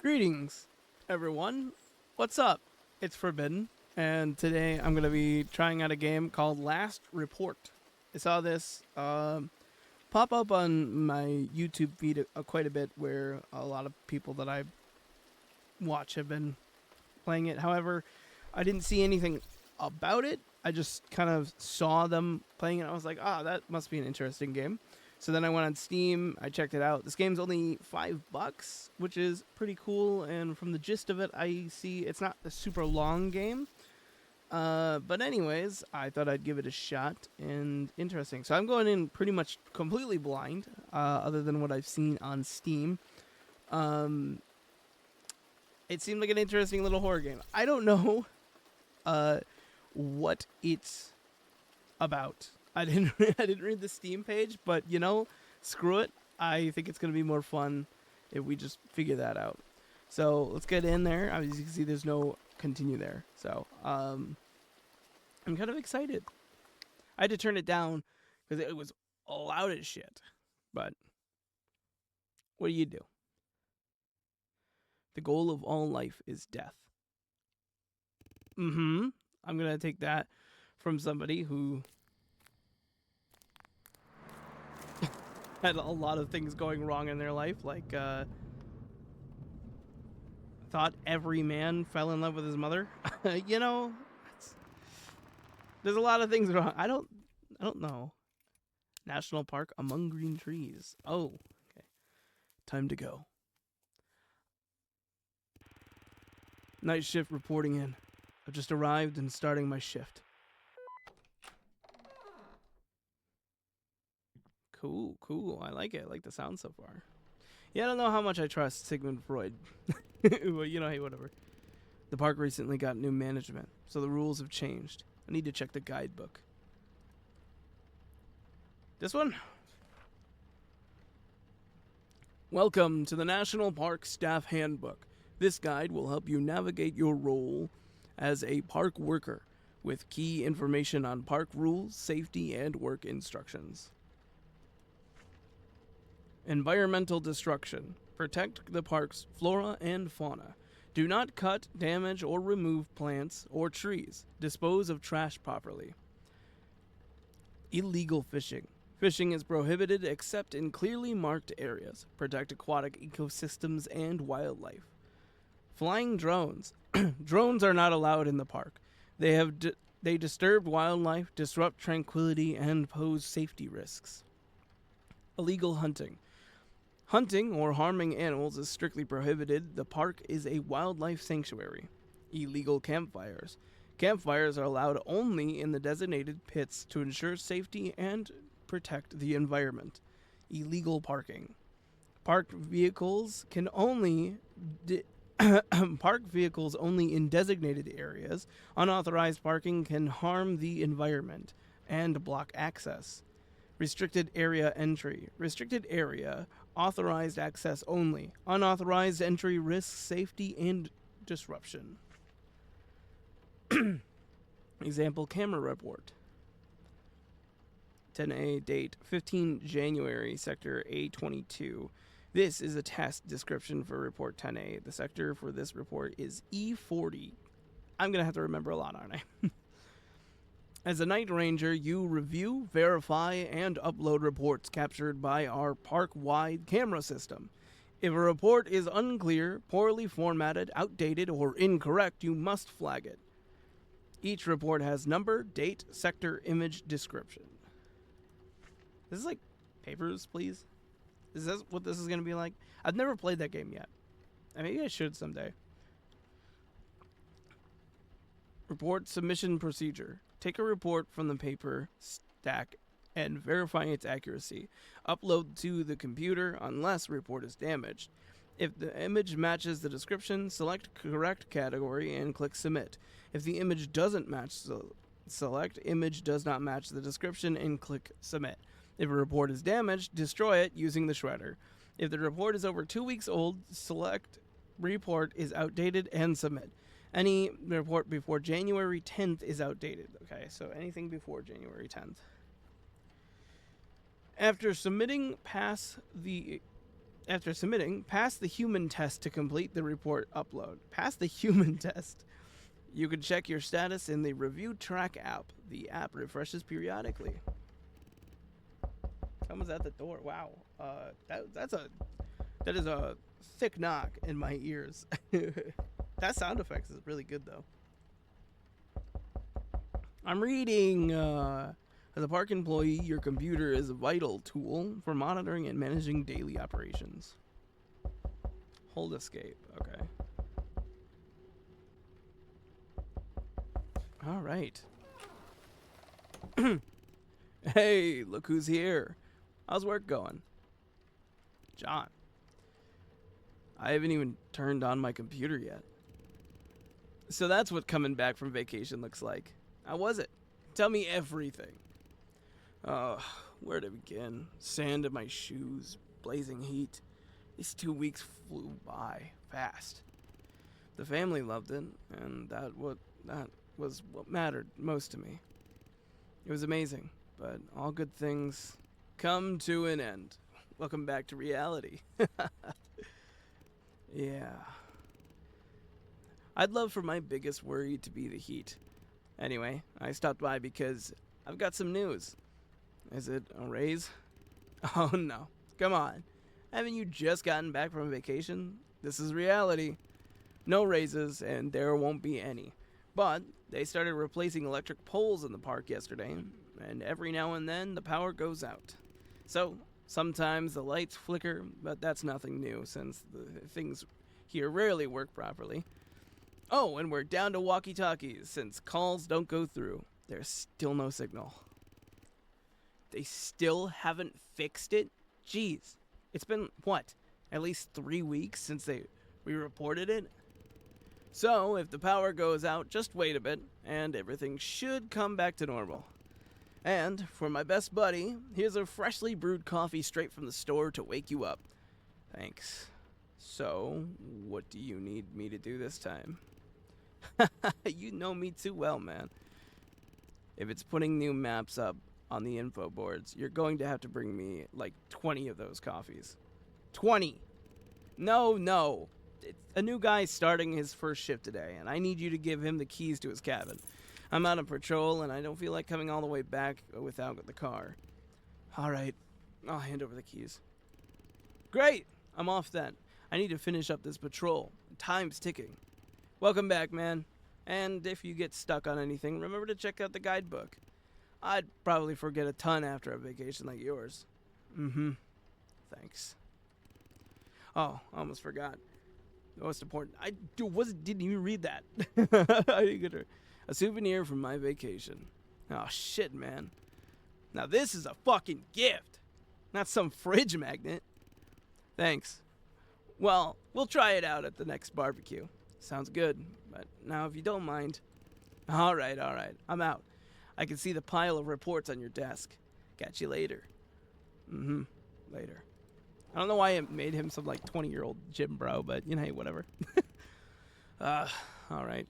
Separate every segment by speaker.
Speaker 1: Greetings, everyone. What's up? It's Forbidden, and today I'm going to be trying out a game called Last Report. I saw this pop up on my YouTube feed quite a bit, where a lot of people that I watch have been playing it. However, I didn't see anything about it. I just kind of saw them playing it. I was like, that must be an interesting game. So then I went on Steam, I checked it out. This game's only $5, which is pretty cool, and from the gist of it, I see it's not a super long game. But anyways, I thought I'd give it a shot, and interesting. So I'm going in pretty much completely blind, other than what I've seen on Steam. It seemed like an interesting little horror game. I don't know what it's about. I didn't read the Steam page, but screw it. I think it's gonna be more fun if we just figure that out. So let's get in there. As you can see, there's no continue there. So I'm kind of excited. I had to turn it down because it was loud as shit. But what do you do? The goal of all life is death. I'm gonna take that from somebody who had a lot of things going wrong in their life, like thought every man fell in love with his mother. There's a lot of things wrong. I don't know. National Park among green trees. Oh, okay. Time to go. Night shift reporting in. I've just arrived and starting my shift. Cool. I like it. I like the sound so far. Yeah, I don't know how much I trust Sigmund Freud. But hey, whatever. The park recently got new management, so the rules have changed. I need to check the guidebook. This one? Welcome to the National Park Staff Handbook. This guide will help you navigate your role as a park worker with key information on park rules, safety, and work instructions. Environmental destruction. Protect the park's flora and fauna. Do not cut, damage, or remove plants or trees. Dispose of trash properly. Illegal fishing. Fishing is prohibited except in clearly marked areas. Protect aquatic ecosystems and wildlife. Flying drones. Drones are not allowed in the park. They disturb wildlife, disrupt tranquility, and pose safety risks. Illegal hunting. Hunting or harming animals is strictly prohibited. The park is a wildlife sanctuary. Illegal campfires. Campfires are allowed only in the designated pits to ensure safety and protect the environment. Illegal parking. Parked vehicles can only park vehicles only in designated areas. Unauthorized parking can harm the environment and block access. Restricted area entry. Restricted area. Authorized access only. Unauthorized entry risks safety and disruption. Example camera report. 10A date 15 January, sector A22. This is a task description for report 10A. The sector for this report is E40. I'm going to have to remember a lot, aren't I? As a night ranger, you review, verify, and upload reports captured by our park-wide camera system. If a report is unclear, poorly formatted, outdated, or incorrect, you must flag it. Each report has number, date, sector, image, description. This is like Papers, Please? Is this what this is going to be like? I've never played that game yet. Maybe I should someday. Report submission procedure. Take a report from the paper stack and verify its accuracy. Upload to the computer unless report is damaged. If the image matches the description, select correct category and click submit. If the image doesn't match, select image does not match the description and click submit. If a report is damaged, destroy it using the shredder. If the report is over 2 weeks old, select report is outdated and submit. Any report before January 10th is outdated. Okay, so anything before January 10th. After submitting, pass the After submitting, pass the human test to complete the report upload. Pass the human test. You can check your status in the Review Track app. The app refreshes periodically. Someone's at the door. Wow. That is a thick knock in my ears. That sound effects is really good though. I'm reading. As a park employee, your computer is a vital tool for monitoring and managing daily operations. Hold escape. Okay. All right. Hey, look who's here. How's work going? John. I haven't even turned on my computer yet. So that's what coming back from vacation looks like. How was it? Tell me everything. Where to begin? Sand in my shoes, blazing heat. These 2 weeks flew by fast. The family loved it, and that was what mattered most to me. It was amazing, but all good things come to an end. Welcome back to reality. Yeah. I'd love for my biggest worry to be the heat. Anyway, I stopped by because I've got some news. Is it a raise? Oh no. Come on. Haven't you just gotten back from vacation? This is reality. No raises, and there won't be any. But they started replacing electric poles in the park yesterday, and every now and then the power goes out. So, sometimes the lights flicker, but that's nothing new since the things here rarely work properly. Oh, and we're down to walkie-talkies since calls don't go through. There's still no signal. They still haven't fixed it? Jeez. It's been, what, at least 3 weeks since we reported it? So, if the power goes out, just wait a bit, and everything should come back to normal. And, for my best buddy, here's a freshly brewed coffee straight from the store to wake you up. Thanks. So, what do you need me to do this time? You know me too well, man. If it's putting new maps up on the info boards, you're going to have to bring me like 20 of those coffees. 20! No. It's a new guy starting his first shift today, and I need you to give him the keys to his cabin. I'm out on patrol, and I don't feel like coming all the way back without the car. Alright, I'll hand over the keys. Great! I'm off then. I need to finish up this patrol. Time's ticking. Welcome back, man. And if you get stuck on anything, remember to check out the guidebook. I'd probably forget a ton after a vacation like yours. Thanks. Oh, I almost forgot. The most important. Didn't even read that. I didn't get a souvenir from my vacation. Oh, shit, man. Now this is a fucking gift. Not some fridge magnet. Thanks. Well, we'll try it out at the next barbecue. Sounds good. But now if you don't mind. Alright. I'm out. I can see the pile of reports on your desk. Catch you later. Later. I don't know why I made him some like 20-year-old gym bro, but you know, hey, whatever. Alright.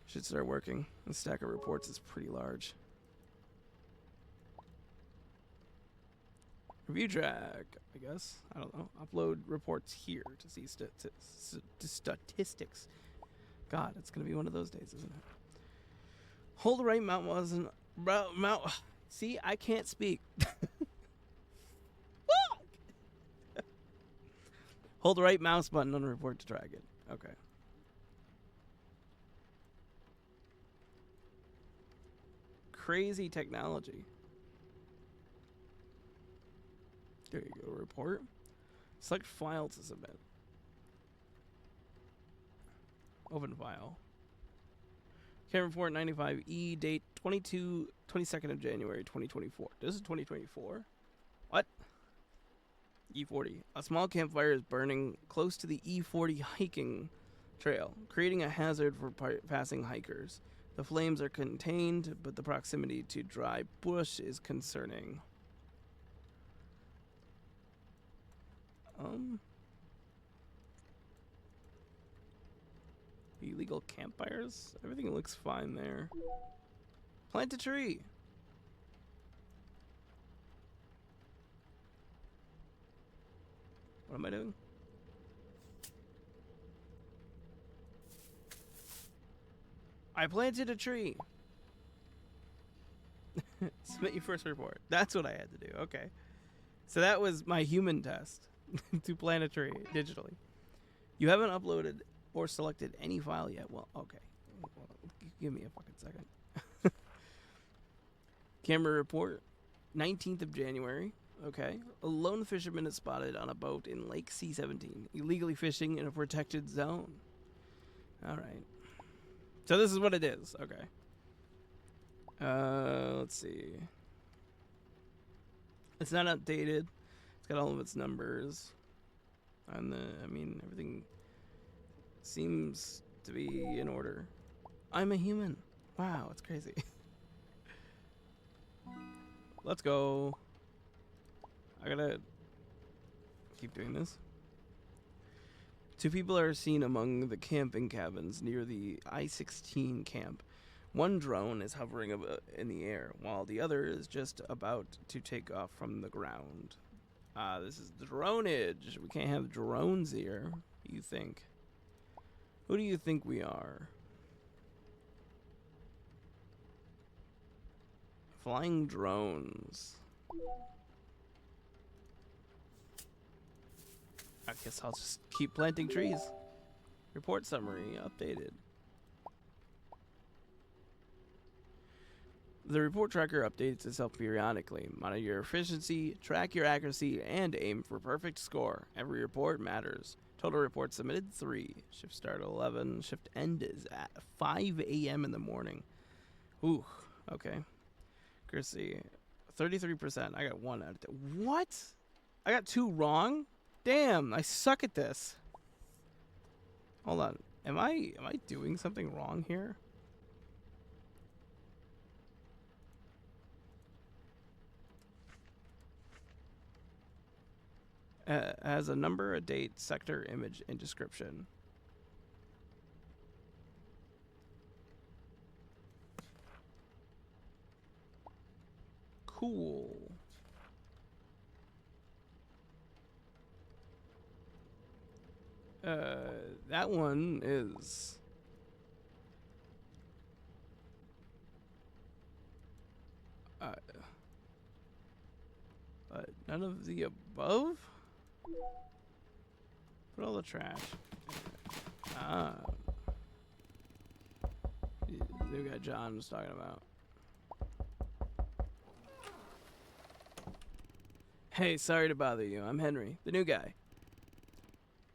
Speaker 1: Should start working. The stack of reports is pretty large. Review track, I guess. I don't know. Upload reports here to see statistics. God, it's going to be one of those days, isn't it? Hold the right mouse wasn't... See, I can't speak. Fuck! Hold the right mouse button on the report to track it. Okay. Crazy technology. There you go, report. Select file to submit. Open file. Camera report 95E, date 22nd of January 2024. This is 2024? What? E40. A small campfire is burning close to the E40 hiking trail, creating a hazard for passing hikers. The flames are contained, but the proximity to dry bush is concerning. Illegal campfires? Everything looks fine there. Plant a tree. What am I doing? I planted a tree. Submit your first report. That's what I had to do. Okay. So that was my human test to plant a tree digitally. You haven't uploaded or selected any file yet. Well, okay. Well, give me a fucking second. Camera report, 19th of January. Okay. A lone fisherman is spotted on a boat in Lake C-17, illegally fishing in a protected zone. All right. So this is what it is. Okay. Let's see. It's not updated. It's got all of its numbers. And everything seems to be in order. I'm a human. Wow, it's crazy. Let's go. I gotta keep doing this. 2 people are seen among the camping cabins near the I-16 camp. One drone is hovering in the air, while the other is just about to take off from the ground. This is dronage. We can't have drones here, you think. Who do you think we are? Flying drones. I guess I'll just keep planting trees. Report summary updated. The report tracker updates itself periodically. Monitor your efficiency, track your accuracy, and aim for perfect score. Every report matters. Total reports submitted 3. Shift start 11. Shift end is at 5 a.m. in the morning. Ooh, okay. Accuracy 33%. I got 1 out of 10. What? I got 2 wrong? Damn, I suck at this. Hold on. Am I doing something wrong here? Has a number, a date, sector, image, and description. Cool. That one is... none of the above? Put all the trash. The new guy John was talking about. Hey, sorry to bother you. I'm Henry, the new guy.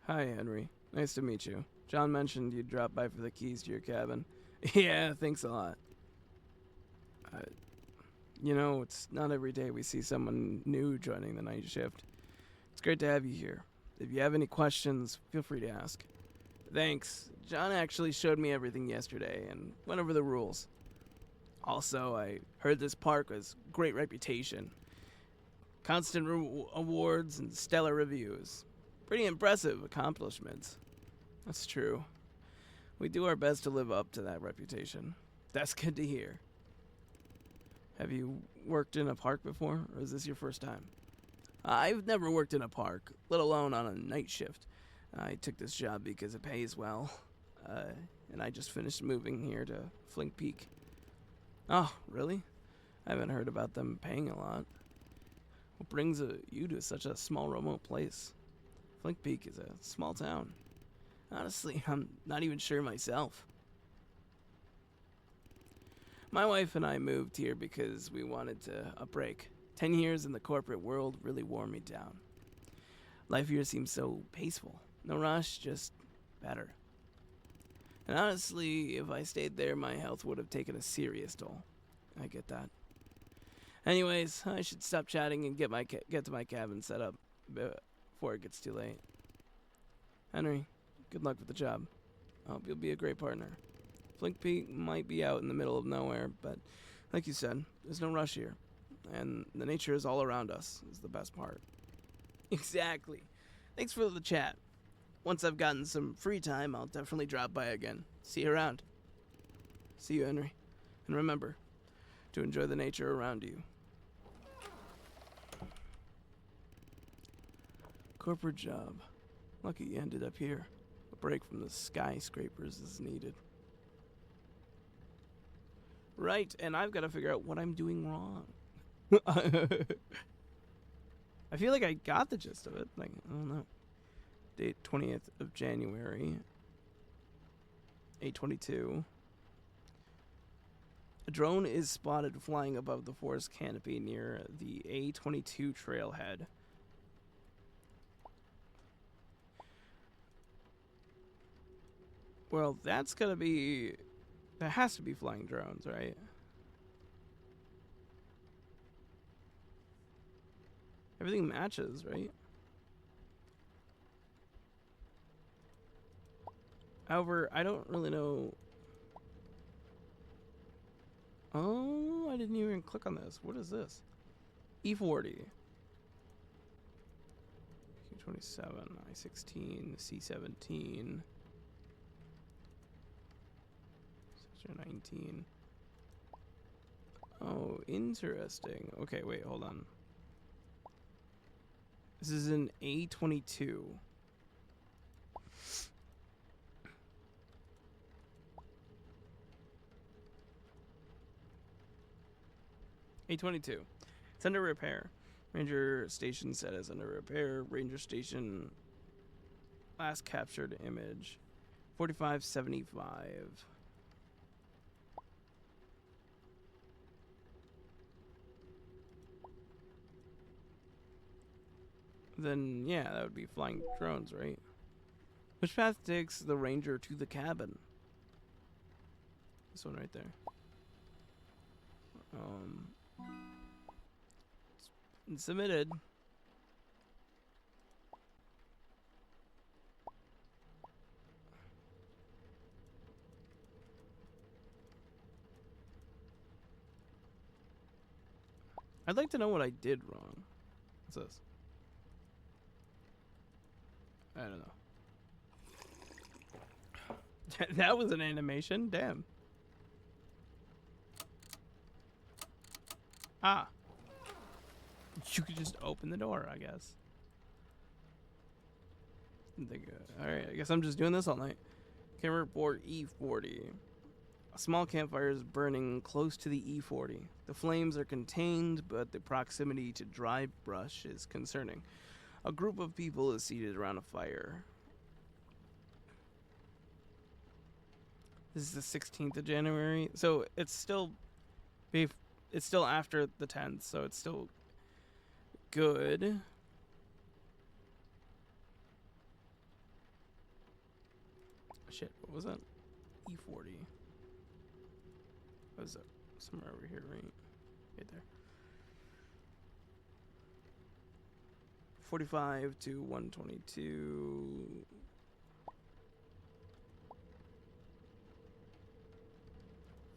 Speaker 1: Hi, Henry. Nice to meet you. John mentioned you'd drop by for the keys to your cabin. Yeah, thanks a lot. You know, it's not every day we see someone new joining the night shift. It's great to have you here. If you have any questions, feel free to ask. Thanks. John actually showed me everything yesterday and went over the rules. Also, I heard this park has great reputation. Constant awards and stellar reviews. Pretty impressive accomplishments. That's true. We do our best to live up to that reputation. That's good to hear. Have you worked in a park before, or is this your first time? I've never worked in a park, let alone on a night shift. I took this job because it pays well, and I just finished moving here to Flink Peak. Oh, really? I haven't heard about them paying a lot. What brings you to such a small, remote place? Flink Peak is a small town. Honestly, I'm not even sure myself. My wife and I moved here because we wanted a break. 10 years in the corporate world really wore me down. Life here seems so peaceful. No rush, just better. And honestly, if I stayed there, my health would have taken a serious toll. I get that. Anyways, I should stop chatting and get to my cabin set up before it gets too late. Henry, good luck with the job. I hope you'll be a great partner. Flink Peak might be out in the middle of nowhere, but like you said, there's no rush here. And the nature is all around us, is the best part. Exactly. Thanks for the chat. Once I've gotten some free time, I'll definitely drop by again. See you around. See you, Henry. And remember to enjoy the nature around you. Corporate job. Lucky you ended up here. A break from the skyscrapers is needed. Right, and I've got to figure out what I'm doing wrong. I feel like I got the gist of it. Like, I don't know. Date 20th of January. 8:22. A drone is spotted flying above the forest canopy near the A22 trailhead. Well, that's gotta be... That has to be flying drones, right? Everything matches, right? However, I don't really know... Oh, I didn't even click on this. What is this? E40. Q27, I-16, C-17... Sector 19. Oh, interesting. Okay, wait, hold on. This is an A22. A22. It's under repair. Ranger station status under repair. Ranger station last captured image 4575. Then yeah, that would be flying drones, right? Which path takes the ranger to the cabin? This one right there. It's submitted. I'd like to know what I did wrong. What's this? I don't know. That was an animation? Damn. Ah. You could just open the door, I guess. Alright, I guess I'm just doing this all night. Camera report E40. A small campfire is burning close to the E40. The flames are contained, but the proximity to dry brush is concerning. A group of people is seated around a fire. This is the 16th of January, so it's still after the 10th, so it's still good. Shit, what was that? E40. What was that? Somewhere over here, right? Right there. 45 to 122.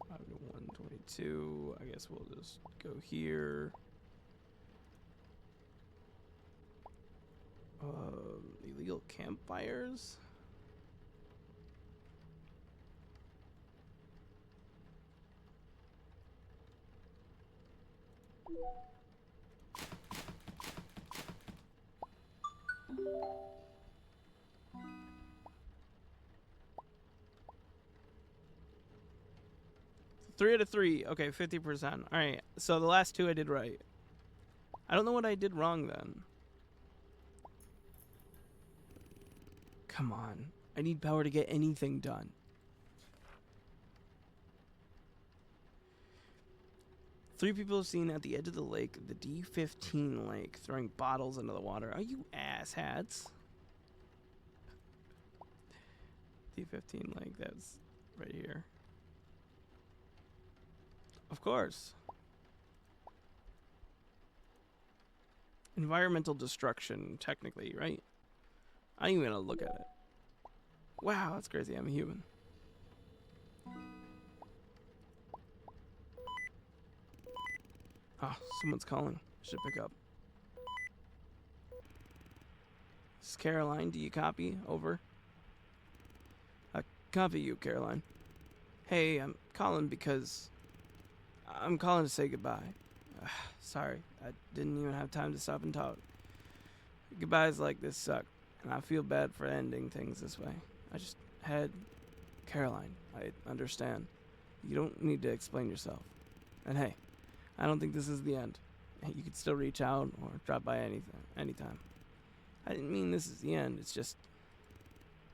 Speaker 1: To 122. I guess we'll just go here. Illegal campfires. Three out of three. Okay, 50%. All right. So the last two I did right. I don't know what I did wrong then. Come on. I need power to get anything done. Three people seen at the edge of the lake, the D15 lake, throwing bottles into the water. Are you asshats? D15 lake, that's right here. Of course. Environmental destruction, technically, right? I'm even gonna look at it. Wow, that's crazy. I'm a human. Oh, someone's calling. Should pick up. This is Caroline. Do you copy? Over. Copy you, Caroline. Hey, I'm calling because... I'm calling to say goodbye. Sorry, I didn't even have time to stop and talk. Goodbyes like this suck, and I feel bad for ending things this way. I just had Caroline. I understand. You don't need to explain yourself. And hey, I don't think this is the end. Hey, you could still reach out or drop by anytime. I didn't mean this is the end. It's just.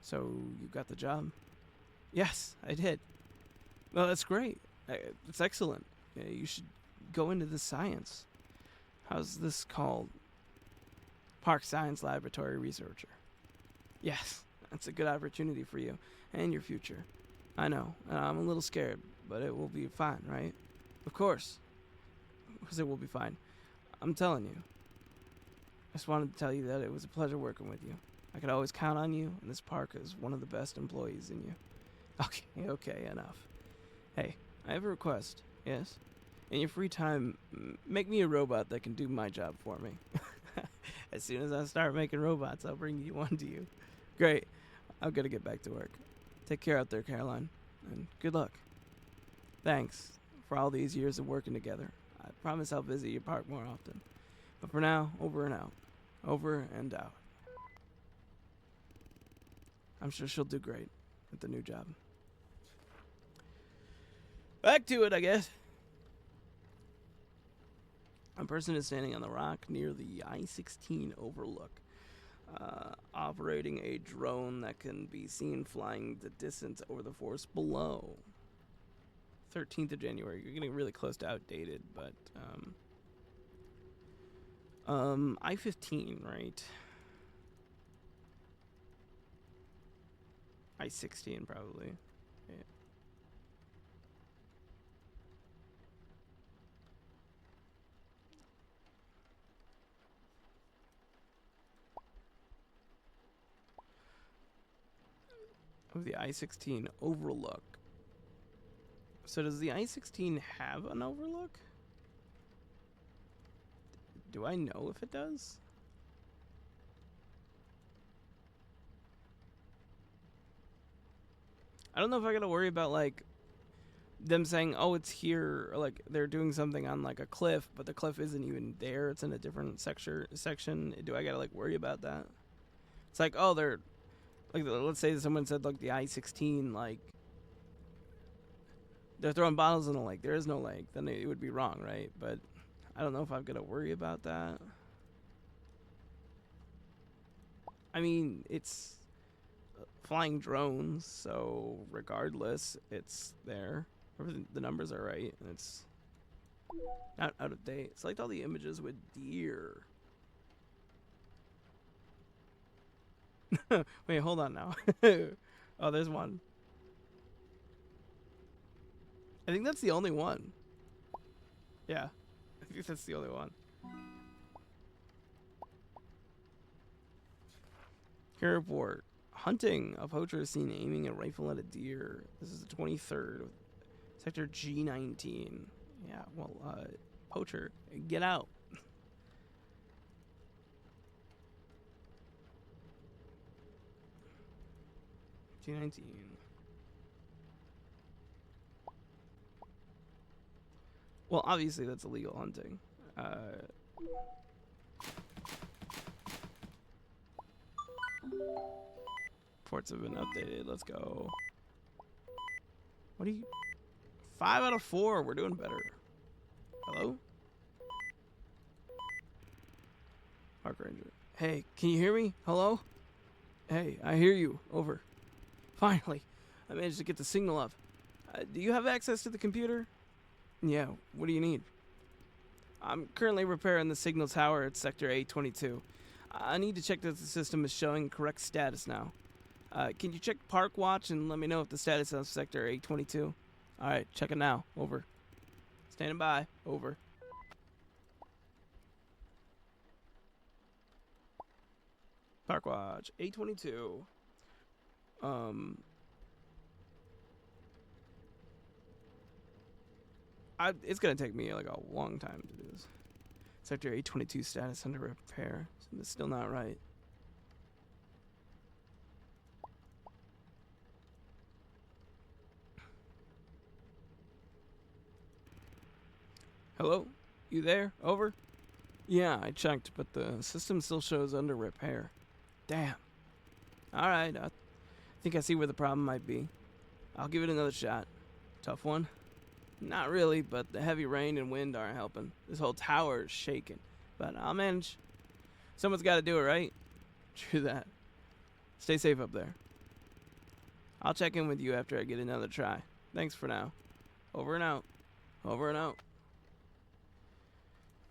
Speaker 1: So you got the job? Yes, I did. Well, that's great. It's excellent. Yeah, you should go into the science. How's this called? Park Science Laboratory Researcher. Yes, that's a good opportunity for you and your future. I know, I'm a little scared, but it will be fine, right? Of course. Because it will be fine. I'm telling you. I just wanted to tell you that it was a pleasure working with you. I could always count on you, and this park is one of the best employees in you. Okay, enough. Hey, I have a request, yes? In your free time, make me a robot that can do my job for me. As soon as I start making robots, I'll bring you one to you. Great. I'm gonna get back to work. Take care out there, Caroline, and good luck. Thanks for all these years of working together. I promise I'll visit your park more often. But for now, over and out. Over and out. I'm sure she'll do great at the new job. Back to it, I guess. A person is standing on the rock near the I-16 overlook, operating a drone that can be seen flying the distance over the forest below. 13th of January. You're getting really close to outdated, but I-15, right? I-16 probably. Yeah. Of the I-16 overlook. So does the I-16 have an overlook? Do I know if it does? I don't know if I gotta worry about like them saying, oh, it's here, or like they're doing something on like a cliff, but the cliff isn't even there. It's in a different section. Do I gotta like worry about that? It's like, oh, they're like, let's say someone said like the I-16, like they're throwing bottles in a lake. There is no lake. Then it would be wrong, right? But I don't know if I've got to worry about that. I mean, it's flying drones, so regardless, it's there. The numbers are right, and it's not out of date. It's like all the images with deer. Wait, hold on now. Oh, there's one. I think that's the only one. Yeah, I think that's the only one. Here report. Hunting. A poacher is seen aiming a rifle at a deer. This is the 23rd. Sector G19. Yeah, well, poacher, get out. G19. Well, obviously that's illegal hunting. Ports have been updated. Let's go. What do you... 5 out of 4. We're doing better. Hello? Park ranger. Hey, can you hear me? Hello? Hey, I hear you. Over. Finally. I managed to get the signal up. Do you have access to the computer? Yeah, what do you need? I'm currently repairing the signal tower at Sector A22. I need to check that the system is showing correct status now. Can you check Park Watch and let me know if the status of Sector A22? Alright, check it now. Over. Standing by. Over. Park Watch. A22. It's gonna take me like a long time to do this. Sector A22 status under repair. It's still not right. Hello? You there? Over? Yeah, I checked, but the system still shows under repair. Damn. Alright, I think I see where the problem might be. I'll give it another shot. Tough one? Not really, but the heavy rain and wind aren't helping. This whole tower is shaking. But I'll manage. Someone's got to do it, right? True that. Stay safe up there. I'll check in with you after I get another try. Thanks for now. Over and out. Over and out.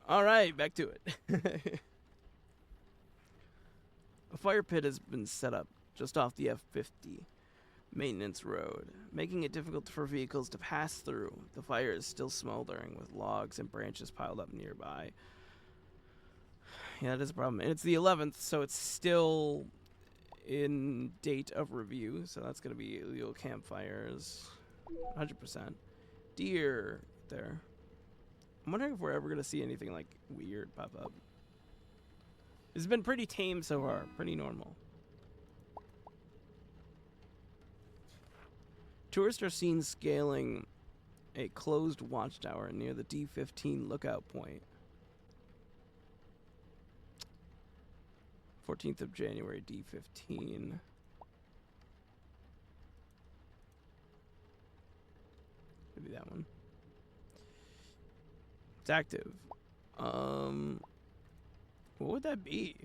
Speaker 1: Alright, back to it. A fire pit has been set up just off the F50 maintenance road, making it difficult for vehicles to pass through. The fire is still smoldering with logs and branches piled up nearby. Yeah, that is a problem. And it's the 11th, so it's still in date of review. So that's going to be illegal campfires. 100%. Deer there. I'm wondering if we're ever going to see anything like weird pop up. It's been pretty tame so far. Pretty normal. Tourists are seen scaling a closed watchtower near the D15 lookout point. 14th of January, D15. Maybe that one. It's active. What would that be?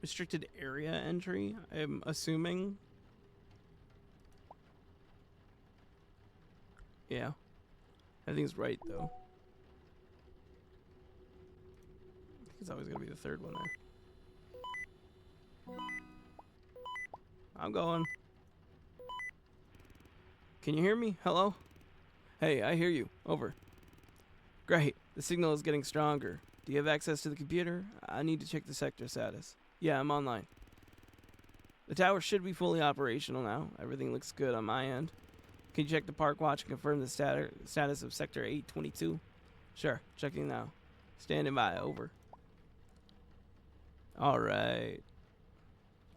Speaker 1: Restricted area entry, I'm assuming. Yeah. I think it's right, though. I think it's always going to be the third one there. I'm going. Can you hear me? Hello? Hey, I hear you. Over. Great. The signal is getting stronger. Do you have access to the computer? I need to check the sector status. Yeah, I'm online. The tower should be fully operational now. Everything looks good on my end. Can you check the park watch and confirm the status of Sector 822? Sure, checking now. Standing by, over. Alright.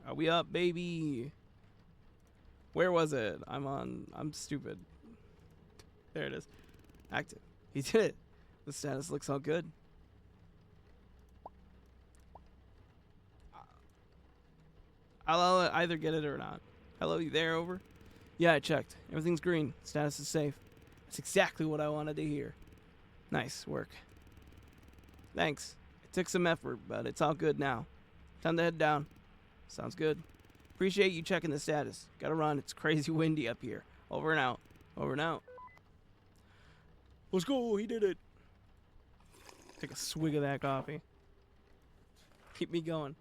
Speaker 1: Are we up, baby? Where was it? I'm stupid. There it is. Active. He did it. The status looks all good. I'll either get it or not. Hello, you there, over? Yeah, I checked. Everything's green. Status is safe. That's exactly what I wanted to hear. Nice work. Thanks. It took some effort, but it's all good now. Time to head down. Sounds good. Appreciate you checking the status. Gotta run. It's crazy windy up here. Over and out. Over and out. Let's go. He did it. Take a swig of that coffee. Keep me going.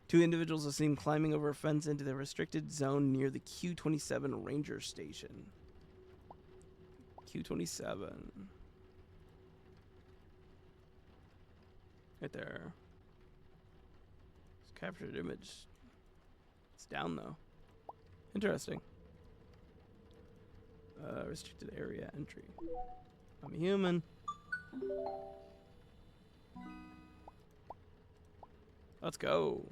Speaker 1: Two individuals are seen climbing over a fence into the restricted zone near the Q-27 Ranger Station. Q-27. Right there. It's captured image. It's down though. Interesting. Restricted area entry. I'm a human. Let's go.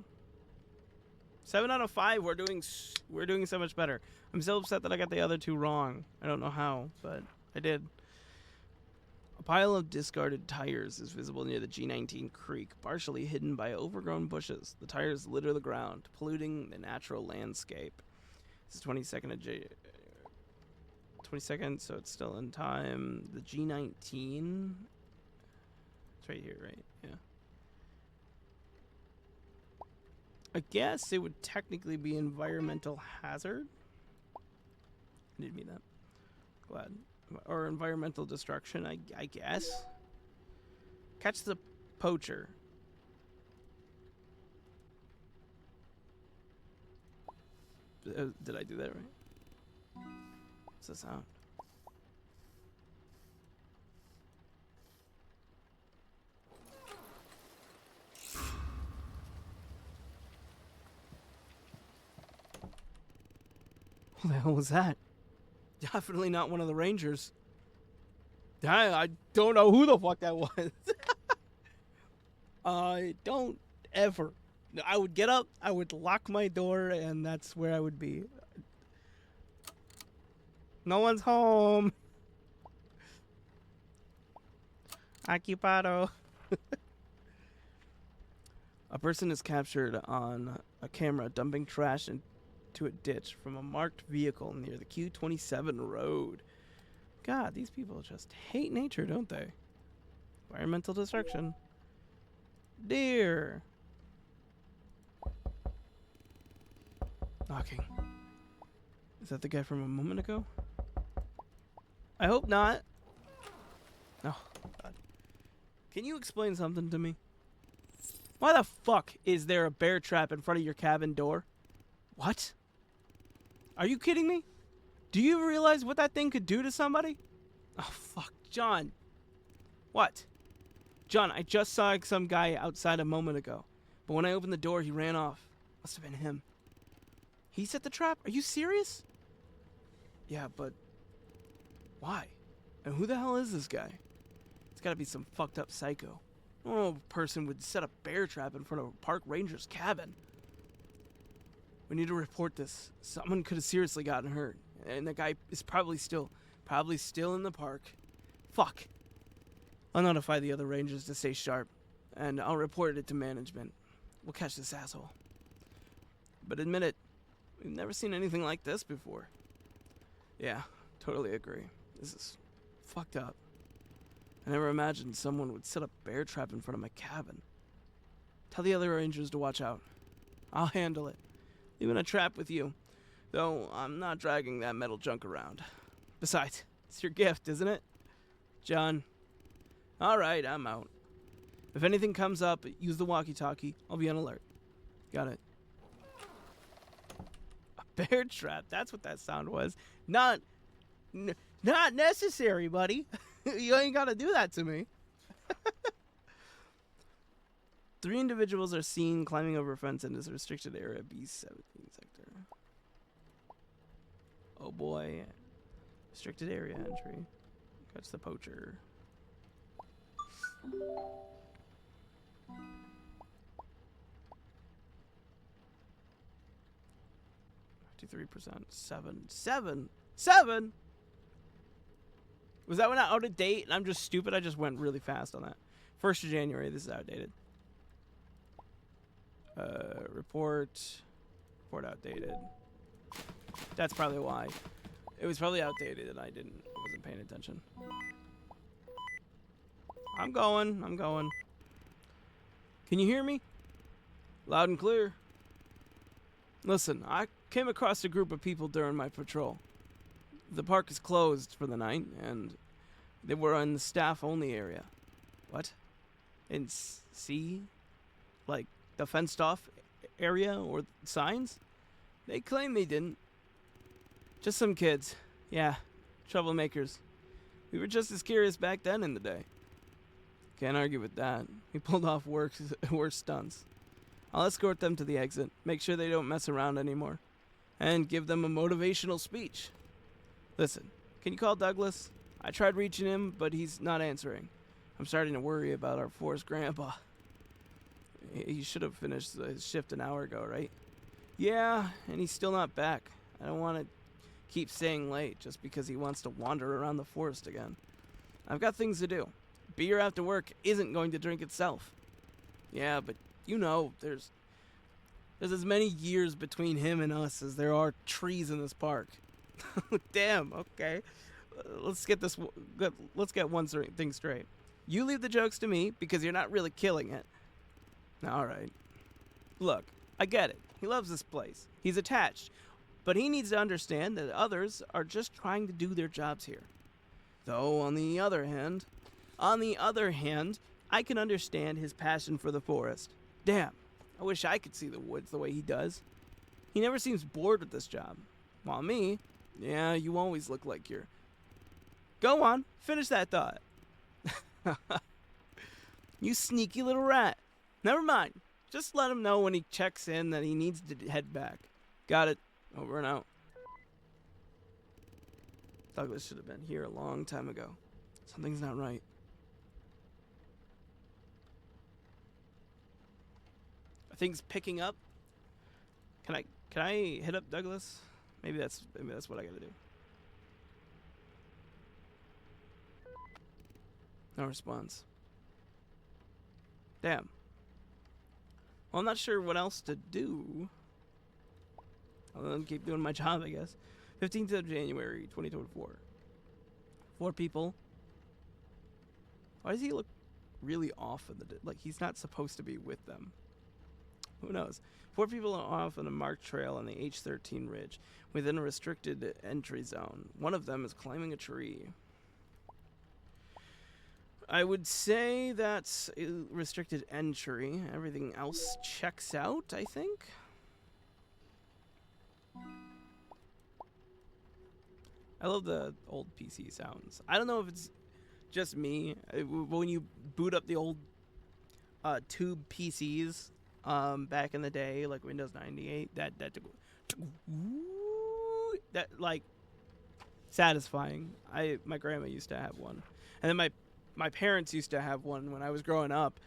Speaker 1: 7 out of 5. We're doing so much better. I'm still upset that I got the other two wrong. I don't know how, but I did. A pile of discarded tires is visible near the G19 creek, partially hidden by overgrown bushes. The tires litter the ground, polluting the natural landscape. This is 22nd of 22nd, so it's still in time. The G19. It's right here, right? Yeah. I guess it would technically be environmental hazard. I didn't mean that. Glad. Or environmental destruction, I guess. Catch the poacher. Did I do that right? What's the sound? What the hell was that? Definitely not one of the Rangers. I don't know who the fuck that was. I don't ever. I would get up, I would lock my door, and that's where I would be. No one's home. Occupado. A person is captured on a camera dumping trash into a ditch from a marked vehicle near the Q27 road. God, these people just hate nature, don't they? Environmental destruction. Deer. Knocking. Is that the guy from a moment ago? I hope not. Oh, God. Can you explain something to me? Why the fuck is there a bear trap in front of your cabin door? What? Are you kidding me? Do you realize what that thing could do to somebody? Oh, fuck. John. What? John, I just saw some guy outside a moment ago. But when I opened the door, he ran off. Must have been him. He set the trap? Are you serious? Yeah, but why? And who the hell is this guy? It's gotta be some fucked up psycho. No person would set a bear trap in front of a park ranger's cabin. We need to report this. Someone could have seriously gotten hurt. And the guy is probably still in the park. Fuck. I'll notify the other rangers to stay sharp. And I'll report it to management. We'll catch this asshole. But admit it, we've never seen anything like this before. Yeah, totally agree. This is fucked up. I never imagined someone would set a bear trap in front of my cabin. Tell the other rangers to watch out. I'll handle it. Leaving a trap with you. Though I'm not dragging that metal junk around. Besides, it's your gift, isn't it? John. Alright, I'm out. If anything comes up, use the walkie-talkie. I'll be on alert. Got it. A bear trap, that's what that sound was. Not necessary, buddy. You ain't gotta do that to me. 3 individuals are seen climbing over a fence in this restricted area, B17 sector. Oh boy. Restricted area entry. Catch the poacher. %. 7. Was that one out of date? And I'm just stupid. I just went really fast on that. 1st of January. This is outdated. Report outdated. That's probably why. It was probably outdated and I wasn't paying attention. I'm going. Can you hear me? Loud and clear. Listen, I came across a group of people during my patrol. The park is closed for the night, and they were in the staff-only area. What? In C? Like the fenced-off area or signs? They claim they didn't. Just some kids. Yeah, troublemakers. We were just as curious back then in the day. Can't argue with that. We pulled off worse stunts. I'll escort them to the exit, make sure they don't mess around anymore, and give them a motivational speech. Listen, can you call Douglas? I tried reaching him, but he's not answering. I'm starting to worry about our Forrest grandpa. He should have finished his shift an hour ago, right? Yeah, and he's still not back. I don't want to keep staying late just because he wants to wander around the forest again. I've got things to do. Beer after work isn't going to drink itself. Yeah, but you know, there's as many years between him and us as there are trees in this park. Damn, okay. Let's get one thing straight. You leave the jokes to me because you're not really killing it. All right. Look, I get it. He loves this place. He's attached. But he needs to understand that others are just trying to do their jobs here. Though, on the other hand, I can understand his passion for the forest. Damn, I wish I could see the woods the way he does. He never seems bored with this job. While me, yeah, you always look like you're... Go on, finish that thought. You sneaky little rat. Never mind. Just let him know when he checks in that he needs to head back. Got it. Over and out. Douglas should have been here a long time ago. Something's not right. Are things picking up? Can I hit up Douglas? Maybe that's what I gotta do. No response. Damn. Well, I'm not sure what else to do. I'll keep doing my job, I guess. 15th of January, 2024. 4 people. Why does he look really off in the... Like, he's not supposed to be with them. Who knows? 4 people are off on a marked trail on the H13 ridge within a restricted entry zone. One of them is climbing a tree. I would say that's a restricted entry. Everything else checks out, I think. I love the old PC sounds. I don't know if it's just me. When you boot up the old tube PCs back in the day, like Windows 98, that like satisfying. My grandma used to have one, and then my parents used to have one when I was growing up.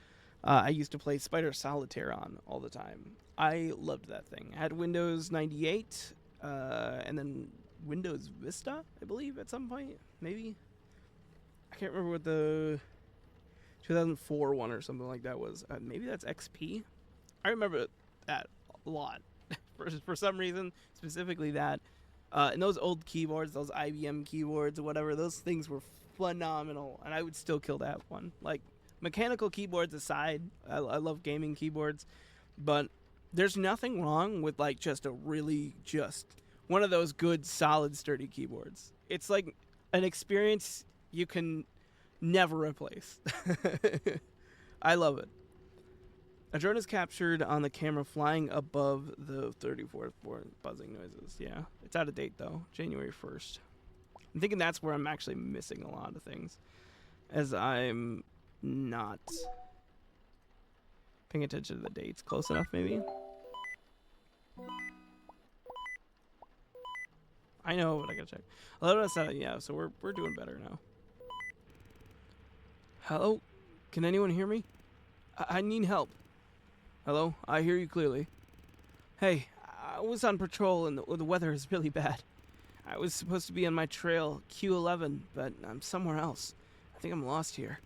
Speaker 1: I used to play Spider Solitaire on all the time. I loved that thing. I had Windows 98, and then Windows Vista, I believe, at some point. Maybe. I can't remember what the 2004 one or something like that was. Maybe that's XP. I remember that a lot. for some reason, specifically that. And those old keyboards, those IBM keyboards or whatever, those things were phenomenal. And I would still kill that one. Like, mechanical keyboards aside, I love gaming keyboards. But there's nothing wrong with, like, just a really just one of those good, solid, sturdy keyboards. It's like an experience you can never replace. I love it. A drone is captured on the camera flying above the 34th floor, buzzing noises. Yeah, it's out of date though, January 1st. I'm thinking that's where I'm actually missing a lot of things, as I'm not paying attention to the dates close enough, maybe. I know, but I gotta check. 11:07, yeah, so we're doing better now. Hello? Can anyone hear me? I need help. Hello? I hear you clearly. Hey, I was on patrol and the weather is really bad. I was supposed to be on my trail Q11, but I'm somewhere else. I think I'm lost here.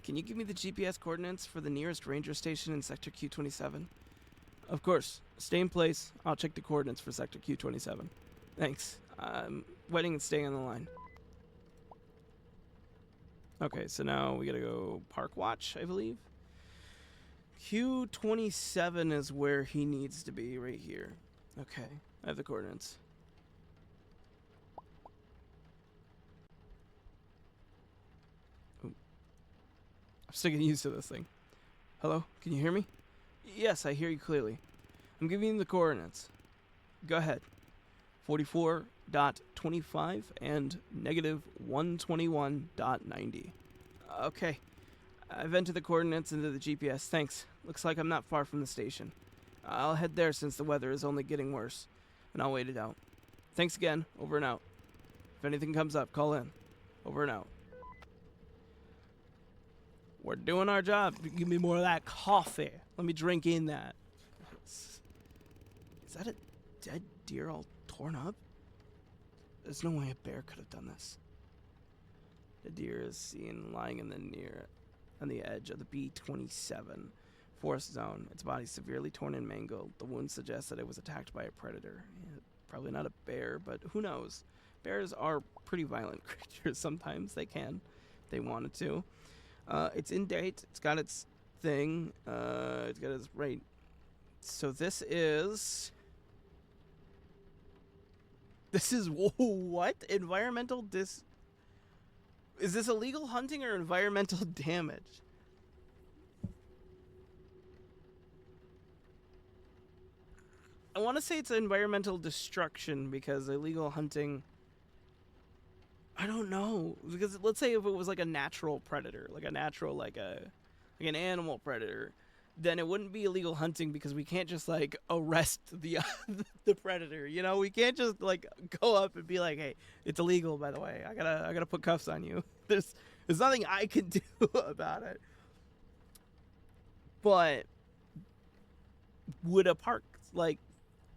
Speaker 1: Can you give me the GPS coordinates for the nearest ranger station in Sector Q27? Of course. Stay in place. I'll check the coordinates for Sector Q27. Thanks. I'm waiting and staying on the line. Okay, so now we gotta go Park Watch, I believe. Q27 is where he needs to be, right here. Okay, I have the coordinates. Ooh. I'm still getting used to this thing. Hello, can you hear me? Yes, I hear you clearly. I'm giving you the coordinates. Go ahead. 44.25 and negative 121.90. Okay. I've entered the coordinates into the GPS. Thanks. Looks like I'm not far from the station. I'll head there since the weather is only getting worse, and I'll wait it out. Thanks again. Over and out. If anything comes up, call in. Over and out. We're doing our job. Give me more of that coffee. Let me drink in that. Is that a dead deer all torn up? There's no way a bear could have done this. The deer is seen lying on the edge of the B27 forest zone. Its body severely torn and mangled. The wound suggests that it was attacked by a predator. Yeah, probably not a bear, but who knows? Bears are pretty violent creatures. Sometimes they can, if they wanted to. It's in date. It's got its thing. It's got its right. So this is what? Environmental Is this illegal hunting or environmental damage? I want to say it's environmental destruction because illegal hunting... I don't know. Because let's say if it was like a natural predator, like an animal predator, then it wouldn't be illegal hunting because we can't just like arrest the predator. You know, we can't just like go up and be like, "Hey, it's illegal, by the way. I gotta put cuffs on you." There's nothing I can do about it. But would a park like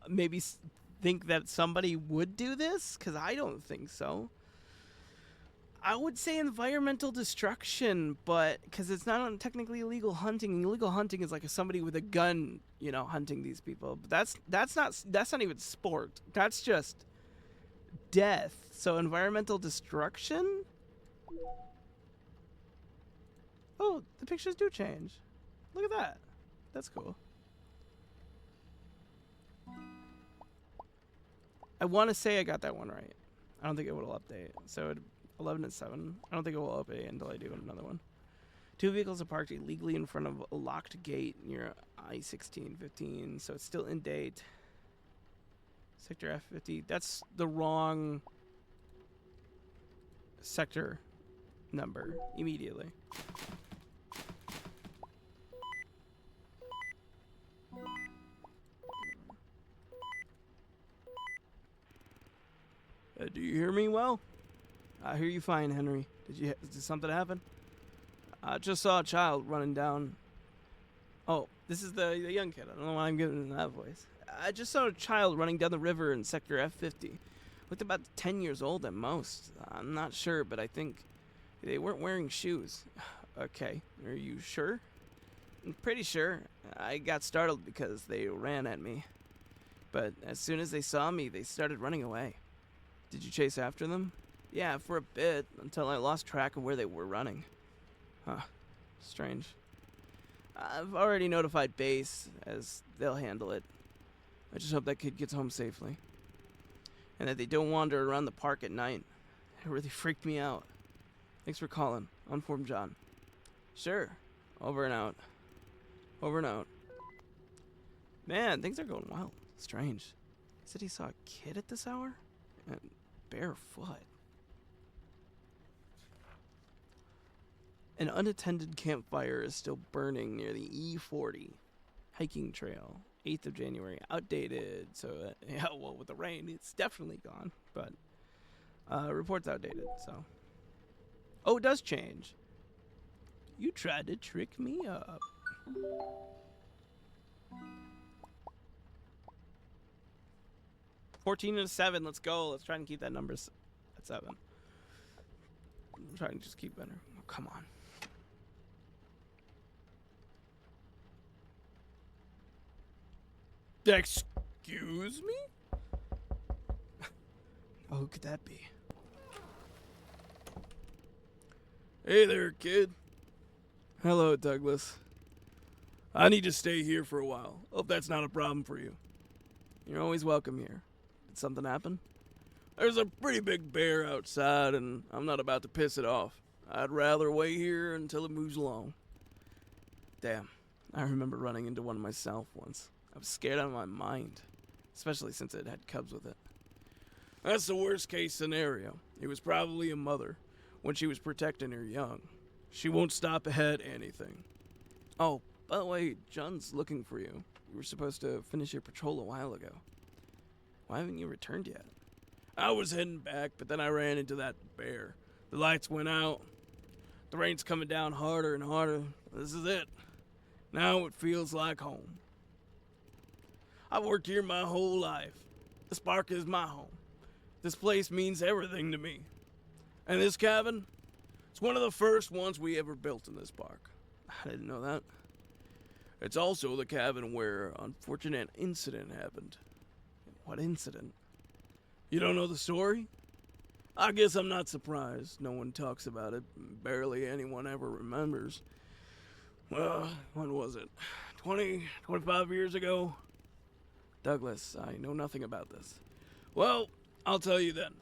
Speaker 1: maybe think that somebody would do this? Because I don't think so. I would say environmental destruction, but because it's not technically illegal hunting. Illegal hunting is like somebody with a gun, hunting these people. But that's not even sport. That's just death. So environmental destruction. Oh, the pictures do change. Look at that. That's cool. I want to say I got that one right. I don't think it will update. So 11 and 7. I don't think it will update until I do another one. 2 vehicles are parked illegally in front of a locked gate near I-16-15. So it's still in date. Sector F-50. That's the wrong sector number immediately. Do you hear me well? I hear you fine, Henry. Did something happen? I just saw a child running down. Oh, this is the young kid. I don't know why I'm giving him that voice. I just saw a child running down the river in Sector F-50. Looked about 10 years old at most. I'm not sure, but I think they weren't wearing shoes. Okay, are you sure? I'm pretty sure. I got startled because they ran at me. But as soon as they saw me, they started running away. Did you chase after them? Yeah, for a bit, until I lost track of where they were running. Huh. Strange. I've already notified base, as they'll handle it. I just hope that kid gets home safely. And that they don't wander around the park at night. It really freaked me out. Thanks for calling. Unformed John. Sure. Over and out. Over and out. Man, things are going well. Strange. He said he saw a kid at this hour? And barefoot. An unattended campfire is still burning near the E40 hiking trail. 8th of January. Outdated. So, yeah, well, with the rain, it's definitely gone. But, report's outdated, so. Oh, it does change. You tried to trick me up. 14 and 7. Let's go. Let's try and keep that number at 7. I'm trying to just keep better. Oh, come on. Excuse me? Oh, who could that be? Hey there, kid. Hello, Douglas. I need to stay here for a while. Hope that's not a problem for you. You're always welcome here. Did something happen? There's a pretty big bear outside, and I'm not about to piss it off. I'd rather wait here until it moves along. Damn, I remember running into one myself once. I was scared out of my mind, especially since it had cubs with it. That's the worst case scenario. It was probably a mother when she was protecting her young. She won't stop at anything. Oh, by the way, John's looking for you. You were supposed to finish your patrol a while ago. Why haven't you returned yet? I was heading back, but then I ran into that bear. The lights went out. The rain's coming down harder and harder. This is it. Now it feels like home. I've worked here my whole life. The Spark is my home. This place means everything to me. And this cabin, it's one of the first ones we ever built in this park. I didn't know that. It's also the cabin where an unfortunate incident happened. What incident? You don't know the story? I guess I'm not surprised. No one talks about it. Barely anyone ever remembers. Well, when was it? 25 years ago? Douglas, I know nothing about this. Well, I'll tell you then.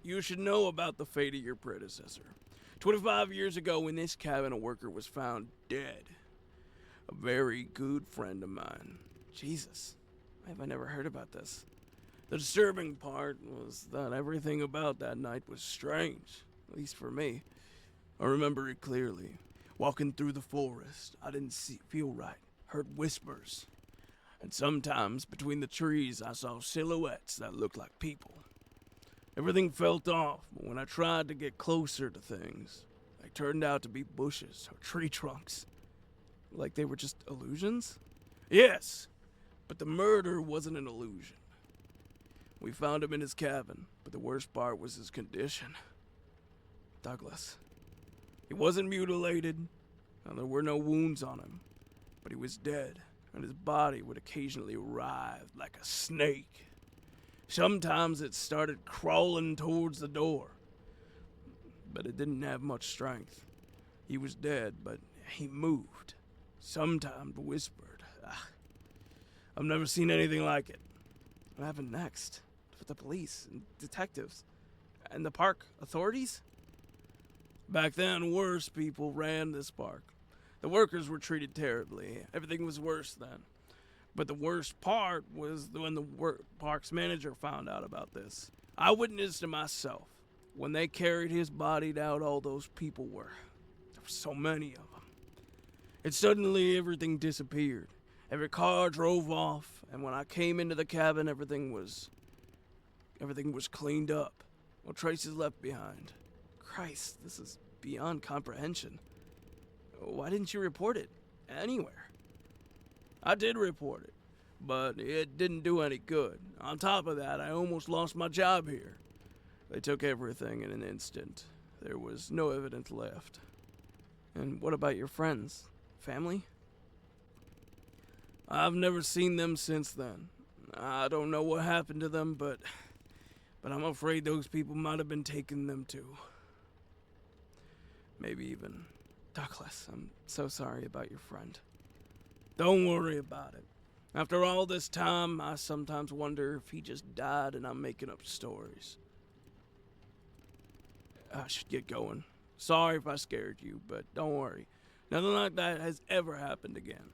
Speaker 1: You should know about the fate of your predecessor. 25 years ago in this cabin, a worker was found dead. A very good friend of mine. Jesus, why have I never heard about this? The disturbing part was that everything about that night was strange, at least for me. I remember it clearly. Walking through the forest, I didn't feel right, heard whispers. And sometimes between the trees I saw silhouettes that looked like people. Everything felt off, but when I tried to get closer to things, they turned out to be bushes or tree trunks. Like they were just illusions? Yes, but the murder wasn't an illusion. We found him in his cabin, but the worst part was his condition. Douglas. He wasn't mutilated, and there were no wounds on him, but he was dead, and his body would occasionally writhe like a snake. Sometimes it started crawling towards the door, but it didn't have much strength. He was dead, but he moved, sometimes whispered. I've never seen anything like it. What happened next? With the police and detectives and the park authorities? Back then, worse people ran this park. The workers were treated terribly. Everything was worse then. But the worst part was when the park's manager found out about this. I witnessed it myself. When they carried his body out, all those people were. There were so many of them. And suddenly everything disappeared. Every car drove off, and when I came into the cabin, everything was cleaned up. No traces left behind. Christ, this is beyond comprehension. Why didn't you report it anywhere? I did report it, but it didn't do any good. On top of that, I almost lost my job here. They took everything in an instant. There was no evidence left. And what about your friends? Family? I've never seen them since then. I don't know what happened to them, but I'm afraid those people might have been taking them too. Maybe even Douglas. I'm so sorry about your friend. Don't worry about it. After all this time, I sometimes wonder if he just died and I'm making up stories. I should get going. Sorry if I scared you, but don't worry. Nothing like that has ever happened again.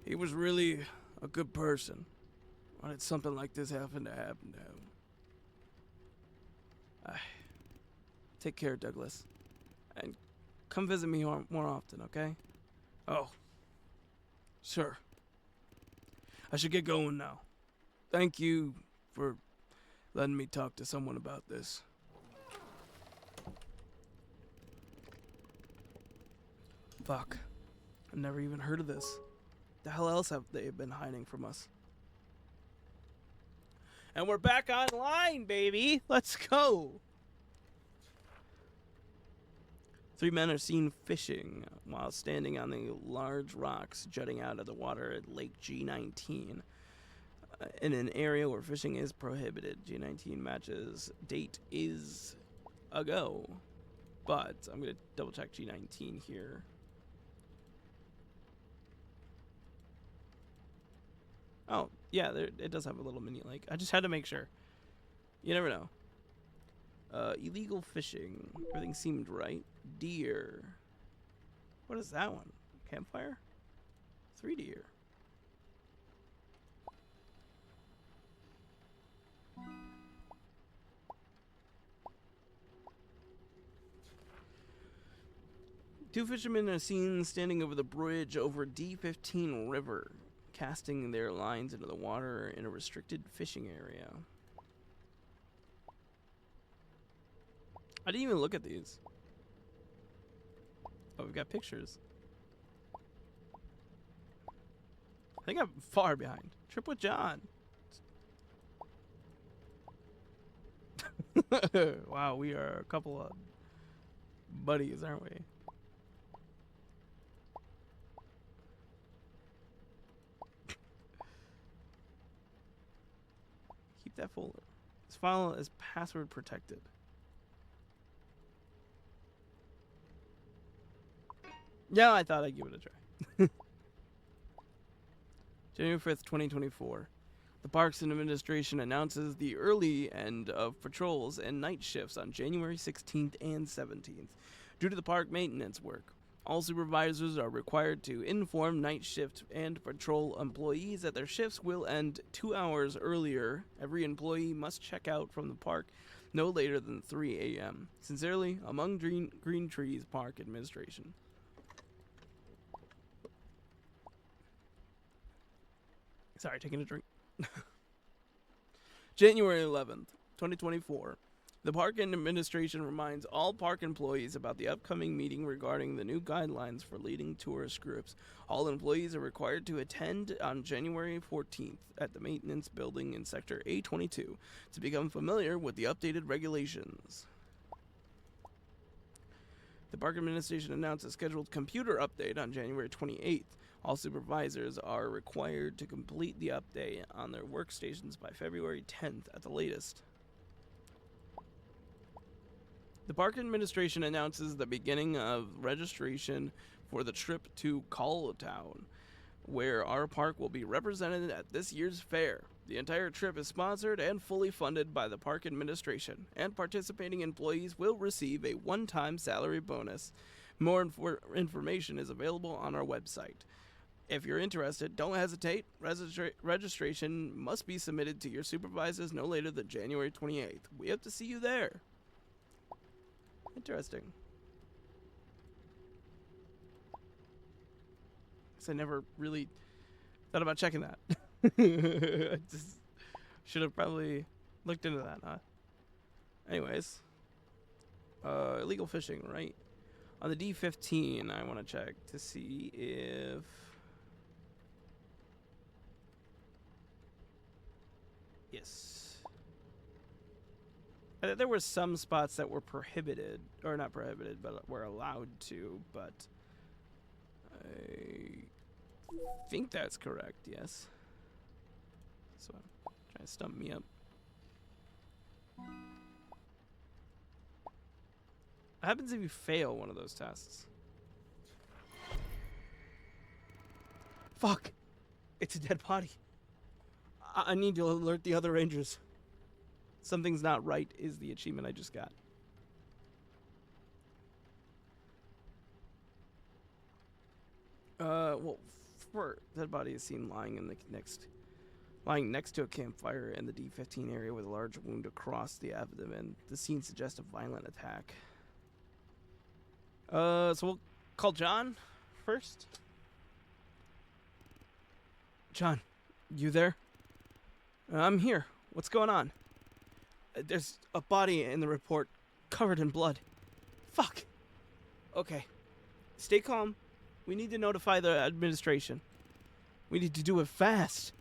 Speaker 1: He was really a good person. Why did something like this happen to him? Take care, Douglas. And come visit me more often, okay? Oh, sure. I should get going now. Thank you for letting me talk to someone about this. Fuck. I've never even heard of this. The hell else have they been hiding from us? And we're back online, baby! Let's go! 3 men are seen fishing while standing on the large rocks jutting out of the water at Lake G19 in an area where fishing is prohibited. G19 matches date is ago, but I'm going to double check G19 here. Oh, yeah, it does have a little mini lake. I just had to make sure. You never know. Illegal fishing. Everything seemed right. Deer. What is that one? Campfire? 3 deer. Two fishermen are seen standing over the bridge over D15 River, casting their lines into the water in a restricted fishing area. I didn't even look at these. Oh, we've got pictures. I think I'm far behind. Trip with John. Wow, we are a couple of buddies, aren't we? Keep that folder. This file is password protected. Yeah, I thought I'd give it a try. January 5th, 2024. The Parks Administration announces the early end of patrols and night shifts on January 16th and 17th due to the park maintenance work. All supervisors are required to inform night shift and patrol employees that their shifts will end 2 hours earlier. Every employee must check out from the park no later than 3 a.m. Sincerely, Among Green Trees Park Administration. Sorry, taking a drink. January 11th, 2024. The Park Administration reminds all park employees about the upcoming meeting regarding the new guidelines for leading tourist groups. All employees are required to attend on January 14th at the maintenance building in Sector A22 to become familiar with the updated regulations. The park administration announced a scheduled computer update on January 28th. All supervisors are required to complete the update on their workstations by February 10th at the latest. The park administration announces the beginning of registration for the trip to Calltown, where our park will be represented at this year's fair. The entire trip is sponsored and fully funded by the park administration, and participating employees will receive a one-time salary bonus. More information is available on our website. If you're interested, don't hesitate. Registration must be submitted to your supervisors no later than January 28th. We hope to see you there. Interesting. I never really thought about checking that. I just should have probably looked into that, huh? Anyways. Illegal fishing, right? On the D15, I want to check to see if... Yes. There were some spots that were prohibited, or not prohibited, but were allowed to, but I think that's correct, yes. So, trying to stump me up. What happens if you fail one of those tests? Fuck! It's a dead body. I need to alert the other rangers. Something's not right is the achievement I just got. Well, for dead body is seen lying next to a campfire in the D15 area with a large wound across the abdomen. The scene suggests a violent attack. So we'll call John first. John, you there? I'm here. What's going on? There's a body in the report, covered in blood. Fuck. Okay. Stay calm. We need to notify the administration. We need to do it fast.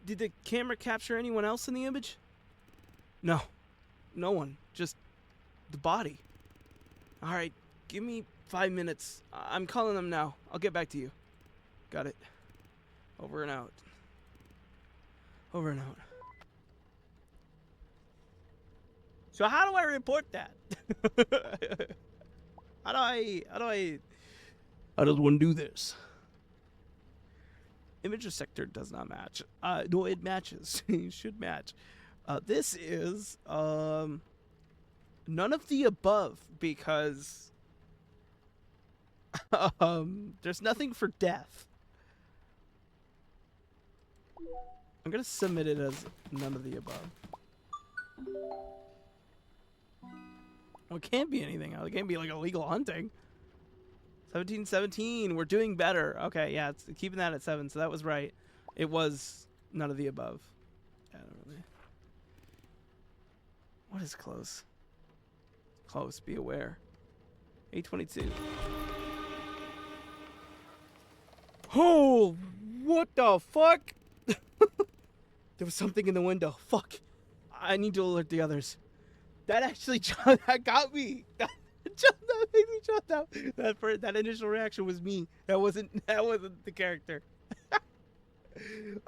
Speaker 1: Did the camera capture anyone else in the image? No. No one. Just the body. Alright, give me 5 minutes. I'm calling them now. I'll get back to you. Got it. Over and out. Over and out. So how do I report that? How does one do this? Image sector does not match. No, it matches. It should match. This is none of the above because there's nothing for death. I'm gonna submit it as none of the above. Well, it can't be anything. It can't be like illegal hunting. 1717. We're doing better. Okay, yeah, it's keeping that at 7. So that was right. It was none of the above. Yeah, I don't really. What is close? Close. Be aware. 822. Oh, what the fuck? There was something in the window. Fuck. I need to alert the others. That actually, John, that got me. That made me jump out. That initial reaction was me. That wasn't the character.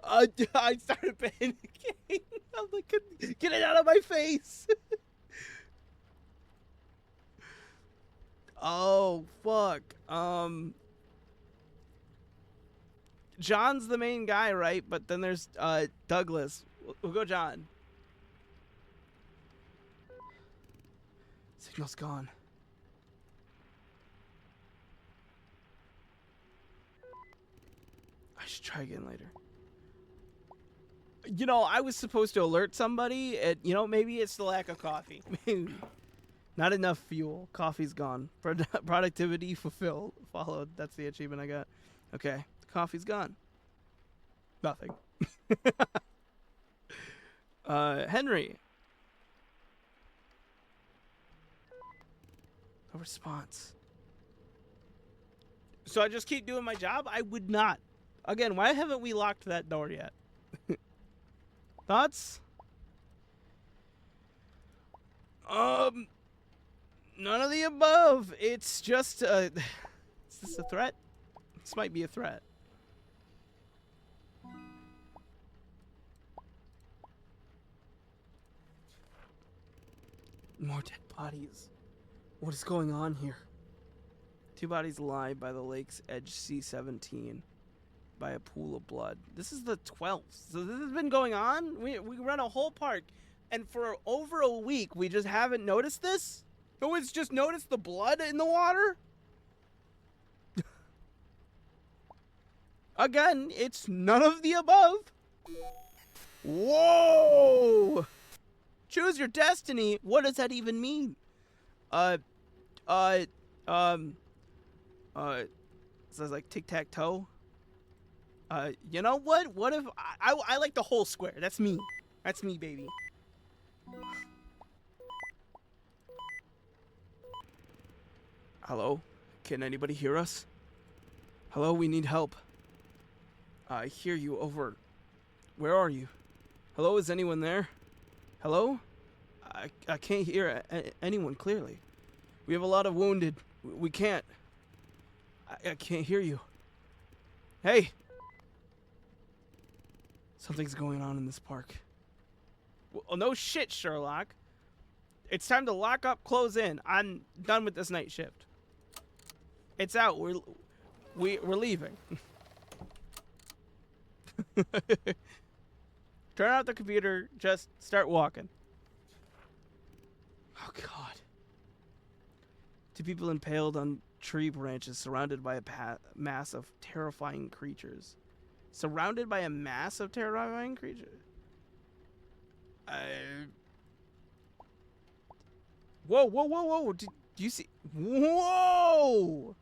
Speaker 1: I started panicking. I'm like, get it out of my face. Oh fuck. John's the main guy, right? But then there's Douglas. We'll go John. Signal's gone. I should try again later. You know, I was supposed to alert somebody. You know, maybe it's the lack of coffee. Maybe. Not enough fuel. Coffee's gone. Productivity fulfilled. Followed. That's the achievement I got. Okay. Coffee's gone. Nothing. Henry. No response. So I just keep doing my job? I would not. Again, why haven't we locked that door yet? Thoughts? None of the above. It's just, is this a threat? This might be a threat. More dead bodies. What is going on here? 2 bodies lie by the lake's edge, C-17, by a pool of blood. This is the 12th. So this has been going on? We run a whole park, and for over a week, we just haven't noticed this? No one's just noticed the blood in the water? Again, it's none of the above. Whoa! Choose your destiny. What does that even mean? Says like tic-tac-toe. You know what? What if I like the whole square? That's me. That's me, baby. Hello? Can anybody hear us? Hello, we need help. I hear you over. Where are you? Hello, is anyone there? Hello? I can't hear anyone clearly. We have a lot of wounded. We can't. I can't hear you. Hey! Something's going on in this park. Well, no shit, Sherlock. It's time to lock up, close in. I'm done with this night shift. It's out. We're leaving. Turn out the computer. Just start walking. Oh, God. 2 people impaled on tree branches surrounded by a mass of terrifying creatures. Surrounded by a mass of terrifying creatures? Whoa, whoa, whoa, whoa. Did you see? Whoa!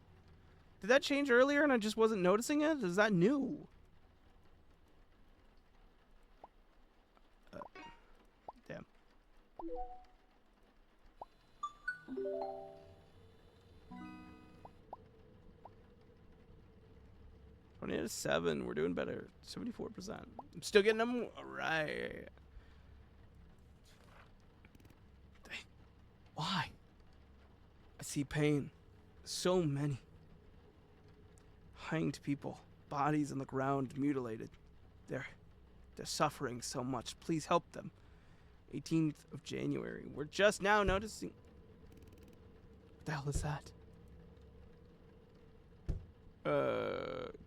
Speaker 1: Did that change earlier and I just wasn't noticing it? Is that new? Damn. Out of 7, we're doing better. 74%. I'm still getting them right. Why? I see pain. So many. Hanged people. Bodies on the ground, mutilated. They're suffering so much. Please help them. 18th of January. We're just now noticing. What the hell is that?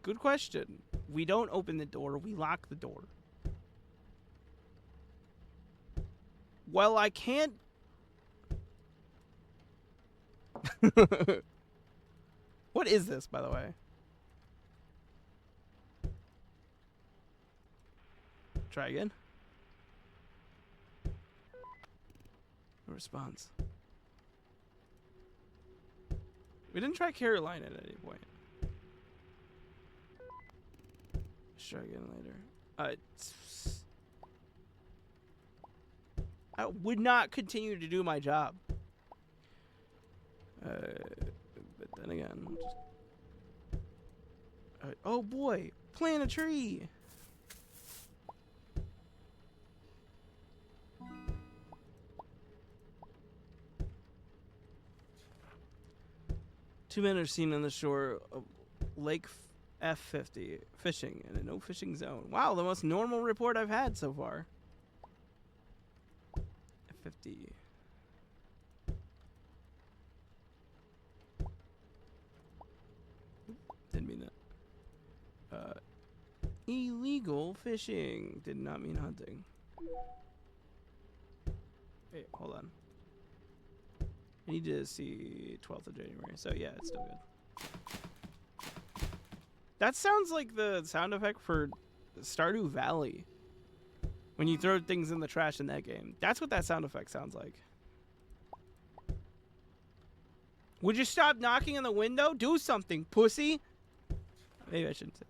Speaker 1: Good question. We don't open the door, we lock the door. Well, I can't. What is this, by the way? Try again. No response. We didn't try Caroline at any point. Let's try again later. I would not continue to do my job. But then again, oh boy, plant a tree. Two men are seen on the shore of Lake F50 fishing in a no fishing zone. Wow, the most normal report I've had so far. F50. Didn't mean that. Illegal fishing. Did not mean hunting. Wait, hold on. I need to see 12th of January. So yeah, it's still good. That sounds like the sound effect for Stardew Valley. When you throw things in the trash in that game. That's what that sound effect sounds like. Would you stop knocking on the window? Do something, pussy. Maybe I shouldn't say.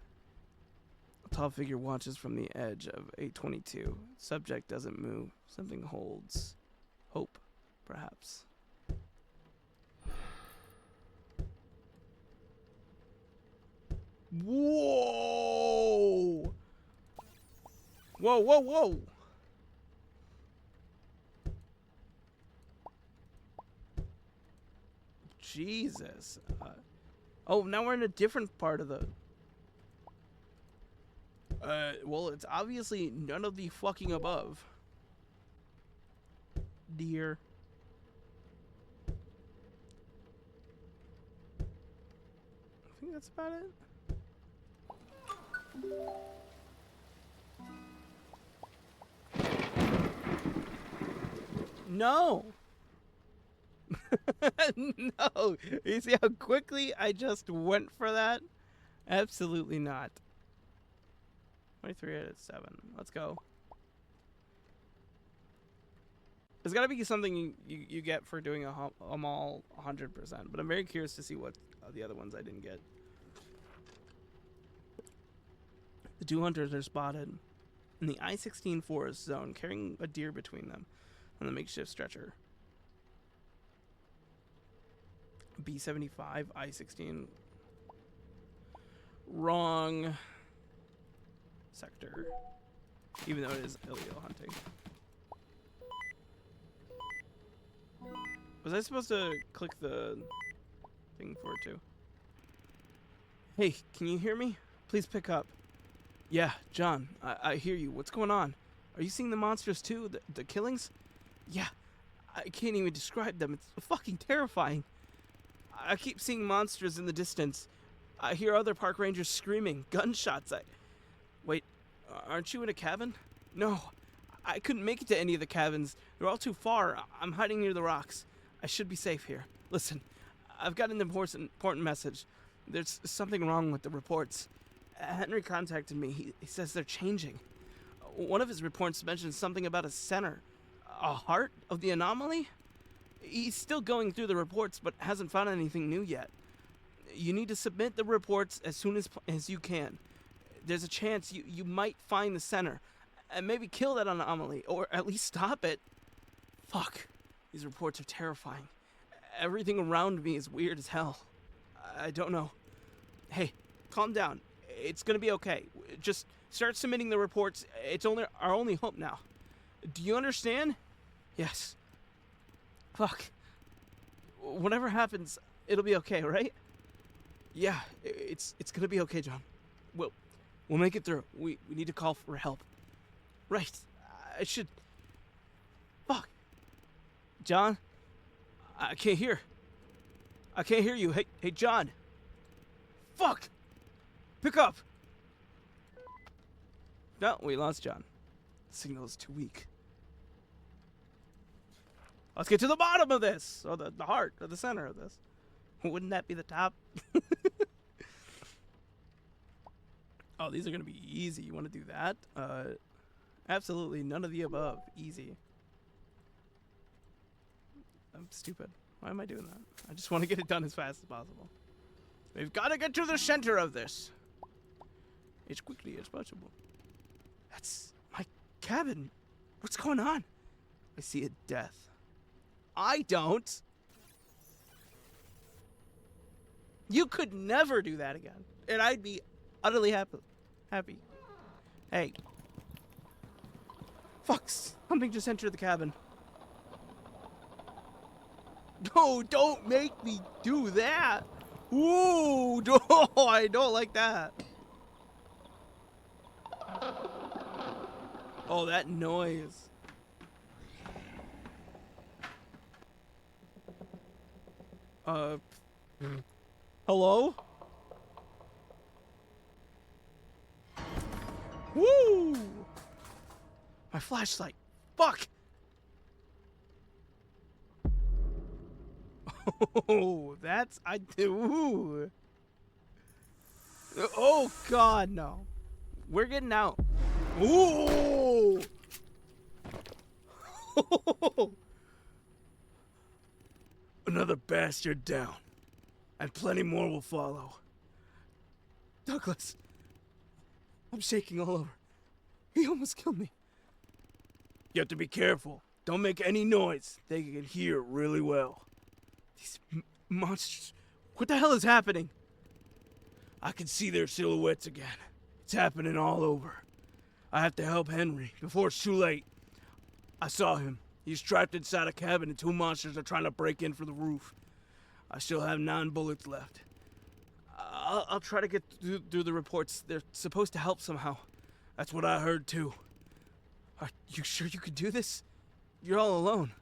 Speaker 1: A tall figure watches from the edge of 822. Subject doesn't move. Something holds. Hope, perhaps. Whoa! Whoa, whoa, whoa! Jesus. Oh, now we're in a different part of the... well, it's obviously none of the fucking above. Dear. I think that's about it. No! No! You see how quickly I just went for that? Absolutely not. 23 out of 7. Let's go. There's got to be something you get for doing a mall 100%, but I'm very curious to see what the other ones I didn't get. The 2 hunters are spotted in the I-16 forest zone, carrying a deer between them on the makeshift stretcher. B-75, I-16. Wrong sector, even though it is illegal hunting. Was I supposed to click the thing for it too? Hey, can you hear me? Please pick up. Yeah, John, I hear you. What's going on? Are you seeing the monsters too? The killings? Yeah, I can't even describe them. It's fucking terrifying. I keep seeing monsters in the distance. I hear other park rangers screaming, gunshots. Wait, aren't you in a cabin? No, I couldn't make it to any of the cabins. They're all too far. I'm hiding near the rocks. I should be safe here. Listen, I've got an important message. There's something wrong with the reports. Henry contacted me. He says they're changing. One of his reports mentions something about a center. A heart of the anomaly? He's still going through the reports, but hasn't found anything new yet. You need to submit the reports as soon as you can. There's a chance you might find the center, and maybe kill that anomaly, or at least stop it. Fuck. These reports are terrifying. Everything around me is weird as hell. I don't know. Hey, calm down. It's gonna be okay. Just start submitting the reports. It's our only hope now. Do you understand? Yes. Fuck. Whatever happens, it'll be okay, right? Yeah, it's gonna be okay, John. We'll make it through. We need to call for help. Right. I should... Fuck. John? I can't hear. I can't hear you. Hey, John. Fuck! Pick up! No, we lost John. The signal is too weak. Let's get to the bottom of this! Or the heart, or the center of this. Wouldn't that be the top? Oh, these are gonna be easy. You wanna do that? Absolutely none of the above. Easy. I'm stupid. Why am I doing that? I just want to get it done as fast as possible. We've got to get to the center of this as quickly as possible. That's my cabin. What's going on? I see a death. I don't. You could never do that again, and I'd be utterly happy. Hey. Fuck, something just entered the cabin. No, don't make me do that. Ooh, no, I don't like that. Oh, that noise. Hello? Woo! My flashlight. Fuck! Oh, that's... Ooh. Oh, God, no. We're getting out. Ooh! Another bastard down. And plenty more will follow. Douglas. I'm shaking all over. He almost killed me. You have to be careful. Don't make any noise. They can hear really well. These monsters. What the hell is happening? I can see their silhouettes again. It's happening all over. I have to help Henry before it's too late. I saw him. He's trapped inside a cabin and two monsters are trying to break in from the roof. I still have 9 bullets left. I'll try to get through the reports. They're supposed to help somehow. That's what I heard too. Are you sure you can do this? You're all alone.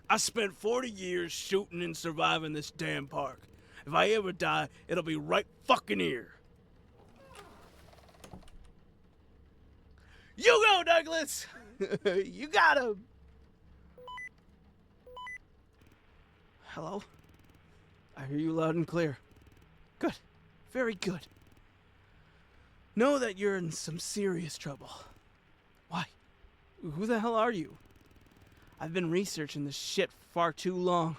Speaker 1: I spent 40 years shooting and surviving this damn park. If I ever die, it'll be right fucking here. You go, Douglas! You got him! Hello? I hear you loud and clear. Good. Very good. Know that you're in some serious trouble. Why? Who the hell are you? I've been researching this shit far too long.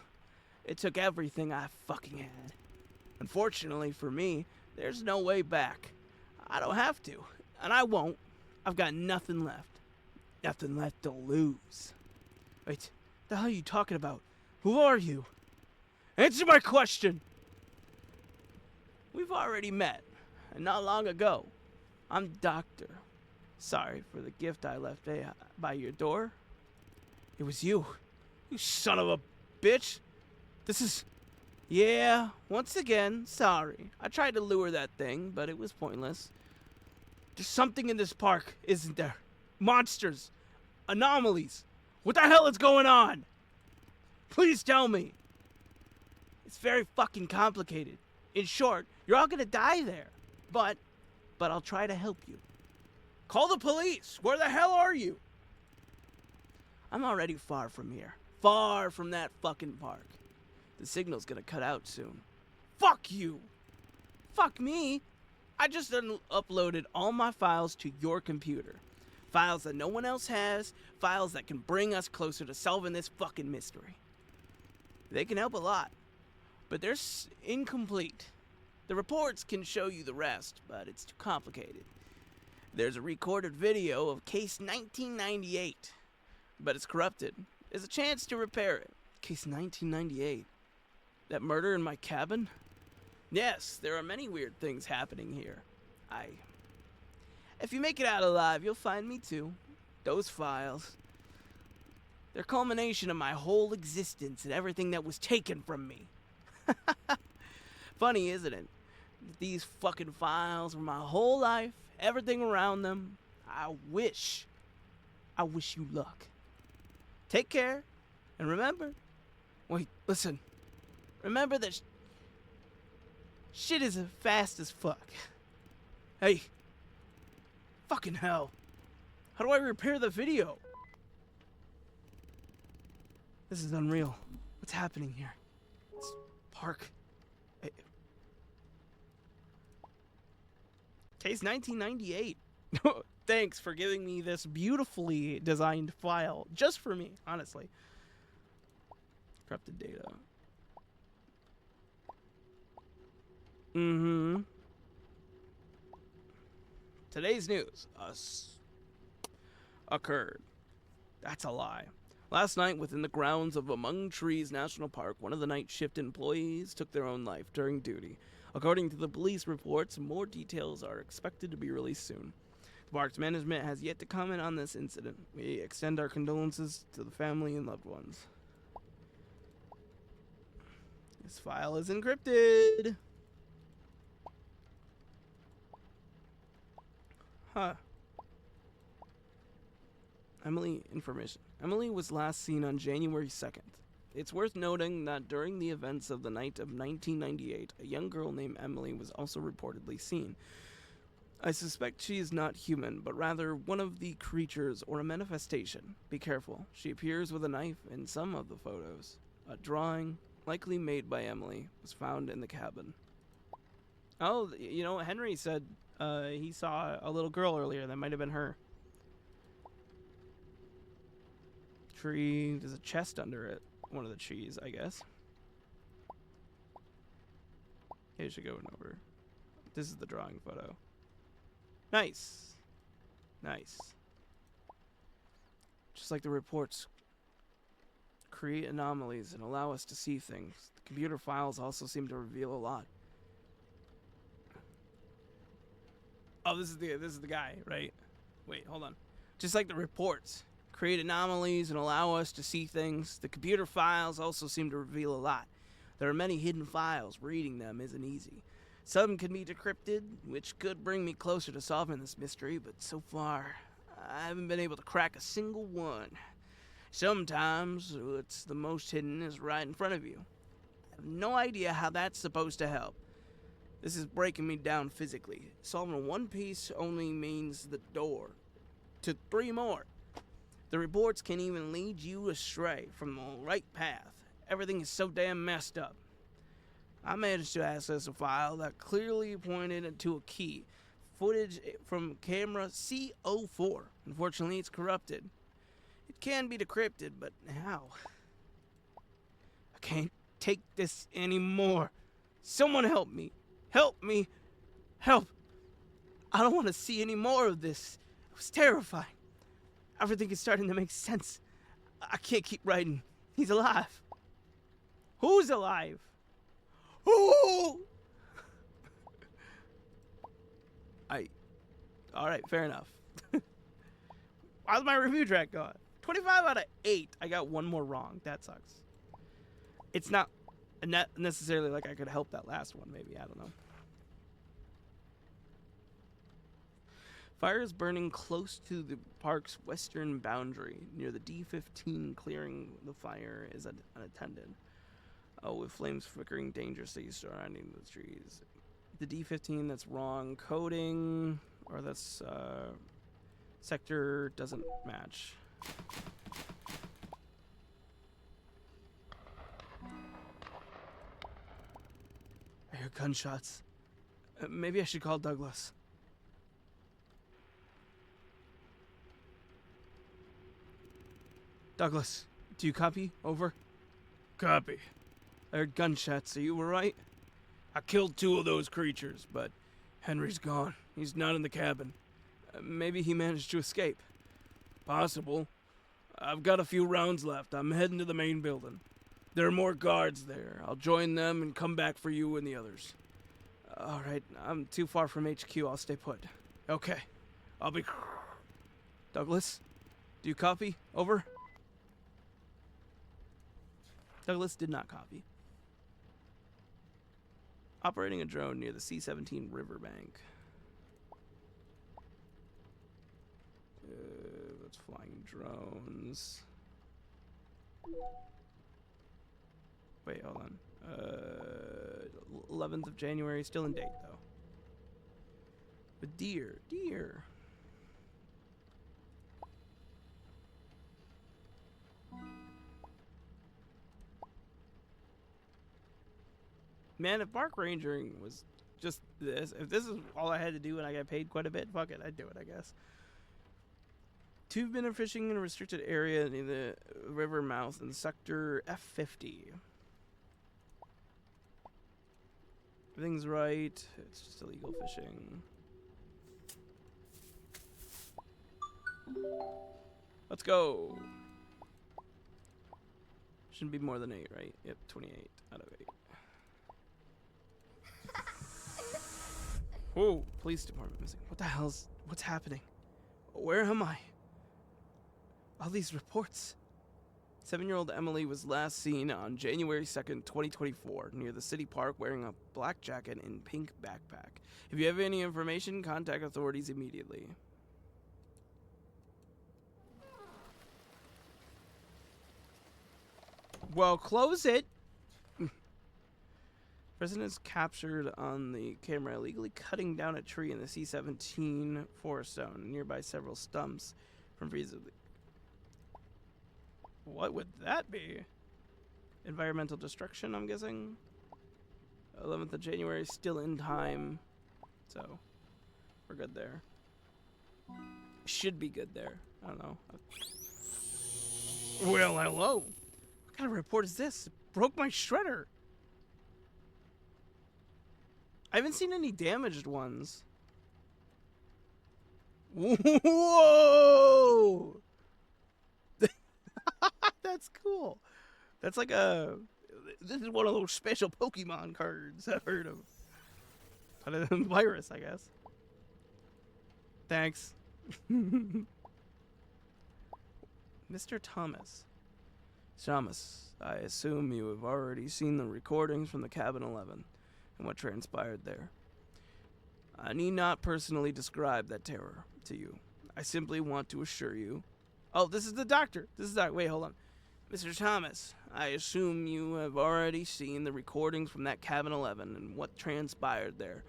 Speaker 1: It took everything I fucking had. Unfortunately for me, there's no way back. I don't have to, and I won't. I've got nothing left. Nothing left to lose. Wait, the hell are you talking about? Who are you? Answer my question! We've already met, and not long ago. I'm Doctor. Sorry for the gift I left by your door. It was you. You son of a bitch. This is... Yeah, once again, sorry. I tried to lure that thing, but it was pointless. There's something in this park, isn't there? Monsters. Anomalies. What the hell is going on? Please tell me. It's very fucking complicated. In short, you're all gonna die there. But I'll try to help you. Call the police. Where the hell are you? I'm already far from here. Far from that fucking park. The signal's gonna cut out soon. Fuck you! Fuck me! I just uploaded all my files to your computer. Files that no one else has. Files that can bring us closer to solving this fucking mystery. They can help a lot. But they're incomplete. The reports can show you the rest, but it's too complicated. There's a recorded video of case 1998, but it's corrupted. There's a chance to repair it. Case 1998? That murder in my cabin? Yes, there are many weird things happening here. If you make it out alive, you'll find me too. Those files. They're culmination of my whole existence and everything that was taken from me. Funny, isn't it? These fucking files were my whole life, everything around them. I wish you luck. Take care, and remember... Wait, listen. Remember that shit is fast as fuck. Hey. Fucking hell. How do I repair the video? This is unreal. What's happening here? This park. Case 1998. Thanks for giving me this beautifully designed file. Just for me, honestly. Corrupted data. Today's news. Occurred. That's a lie. Last night, within the grounds of Among Trees National Park, one of the night shift employees took their own life during duty. According to the police reports, more details are expected to be released soon. The park's management has yet to comment on this incident. We extend our condolences to the family and loved ones. This file is encrypted. Huh. Emily information. Emily was last seen on January 2nd. It's worth noting that during the events of the night of 1998, a young girl named Emily was also reportedly seen. I suspect she is not human, but rather one of the creatures or a manifestation. Be careful. She appears with a knife in some of the photos. A drawing, likely made by Emily, was found in the cabin. Oh, you know, Henry said he saw a little girl earlier. That might have been her. Tree. There's a chest under it. One of the trees, I guess. Here should go over. This is the drawing photo. Nice. Nice. Just like the reports create anomalies and allow us to see things. The computer files also seem to reveal a lot. Oh, this is the guy, right? Wait, hold on. Just like the reports create anomalies and allow us to see things. The computer files also seem to reveal a lot. There are many hidden files. Reading them isn't easy. Some can be decrypted, which could bring me closer to solving this mystery, but so far, I haven't been able to crack a single one. Sometimes, what's the most hidden is right in front of you. I have no idea how that's supposed to help. This is breaking me down physically. Solving one piece only means the door to 3 more. The reports can even lead you astray from the right path. Everything is so damn messed up. I managed to access a file that clearly pointed to a key. Footage from camera CO4. Unfortunately, it's corrupted. It can be decrypted, but how? I can't take this anymore. Someone help me. Help me. Help. I don't want to see any more of this. It was terrifying. Everything is starting to make sense. I can't keep writing. He's alive. Who's alive? Who? Alright, fair enough. How's my review track going? 25 out of 8. I got one more wrong. That sucks. It's not necessarily like I could help that last one, maybe. I don't know. Fire is burning close to the park's western boundary. Near the D-15 clearing, the fire is unattended. With flames flickering dangerously surrounding the trees. The D-15, that's wrong coding, or that's sector doesn't match. I hear gunshots. Maybe I should call Douglas. Douglas, do you copy? Over.
Speaker 2: Copy.
Speaker 1: I heard gunshots. Are you alright?
Speaker 2: I killed 2 of those creatures, but Henry's gone. He's not in the cabin.
Speaker 1: Maybe he managed to escape.
Speaker 2: Possible. I've got a few rounds left. I'm heading to the main building. There are more guards there. I'll join them and come back for you and the others.
Speaker 1: Alright, I'm too far from HQ. I'll stay put.
Speaker 2: Okay. I'll be...
Speaker 1: Douglas, do you copy? Over. Douglas did not copy. Operating a drone near the C-17 riverbank. That's flying drones. Wait, hold on. 11th of January, still in date though. But deer. Man, if park rangering was just this, if this is all I had to do and I got paid quite a bit, fuck it, I'd do it, I guess. 2 have been fishing in a restricted area near the river mouth in sector F50. Everything's right. It's just illegal fishing. Let's go. Shouldn't be more than 8, right? Yep, 28 out of 8. Whoa, police department missing. What the hell's... what's happening? Where am I? All these reports. 7-year-old Emily was last seen on January 2nd, 2024, near the city park wearing a black jacket and pink backpack. If you have any information, contact authorities immediately. Well, close it! Residents captured on the camera illegally cutting down a tree in the C-17 forest zone, nearby several stumps from feasibly. What would that be? Environmental destruction, I'm guessing. 11th of January, still in time. So, we're good there. Should be good there. I don't know. Well, hello. What kind of report is this? It broke my shredder. I haven't seen any damaged ones. Whoa! That's cool. That's like a... This is one of those special Pokemon cards I've heard of. But a virus, I guess. Thanks. Mr. Thomas. Shamus, I assume you have already seen the recordings from the Cabin 11 and what transpired there. I need not personally describe that terror to you. I simply want to assure you. Oh, this is the doctor. Wait, hold on. Mr. Thomas, I assume you have already seen the recordings from that Cabin 11 and what transpired there.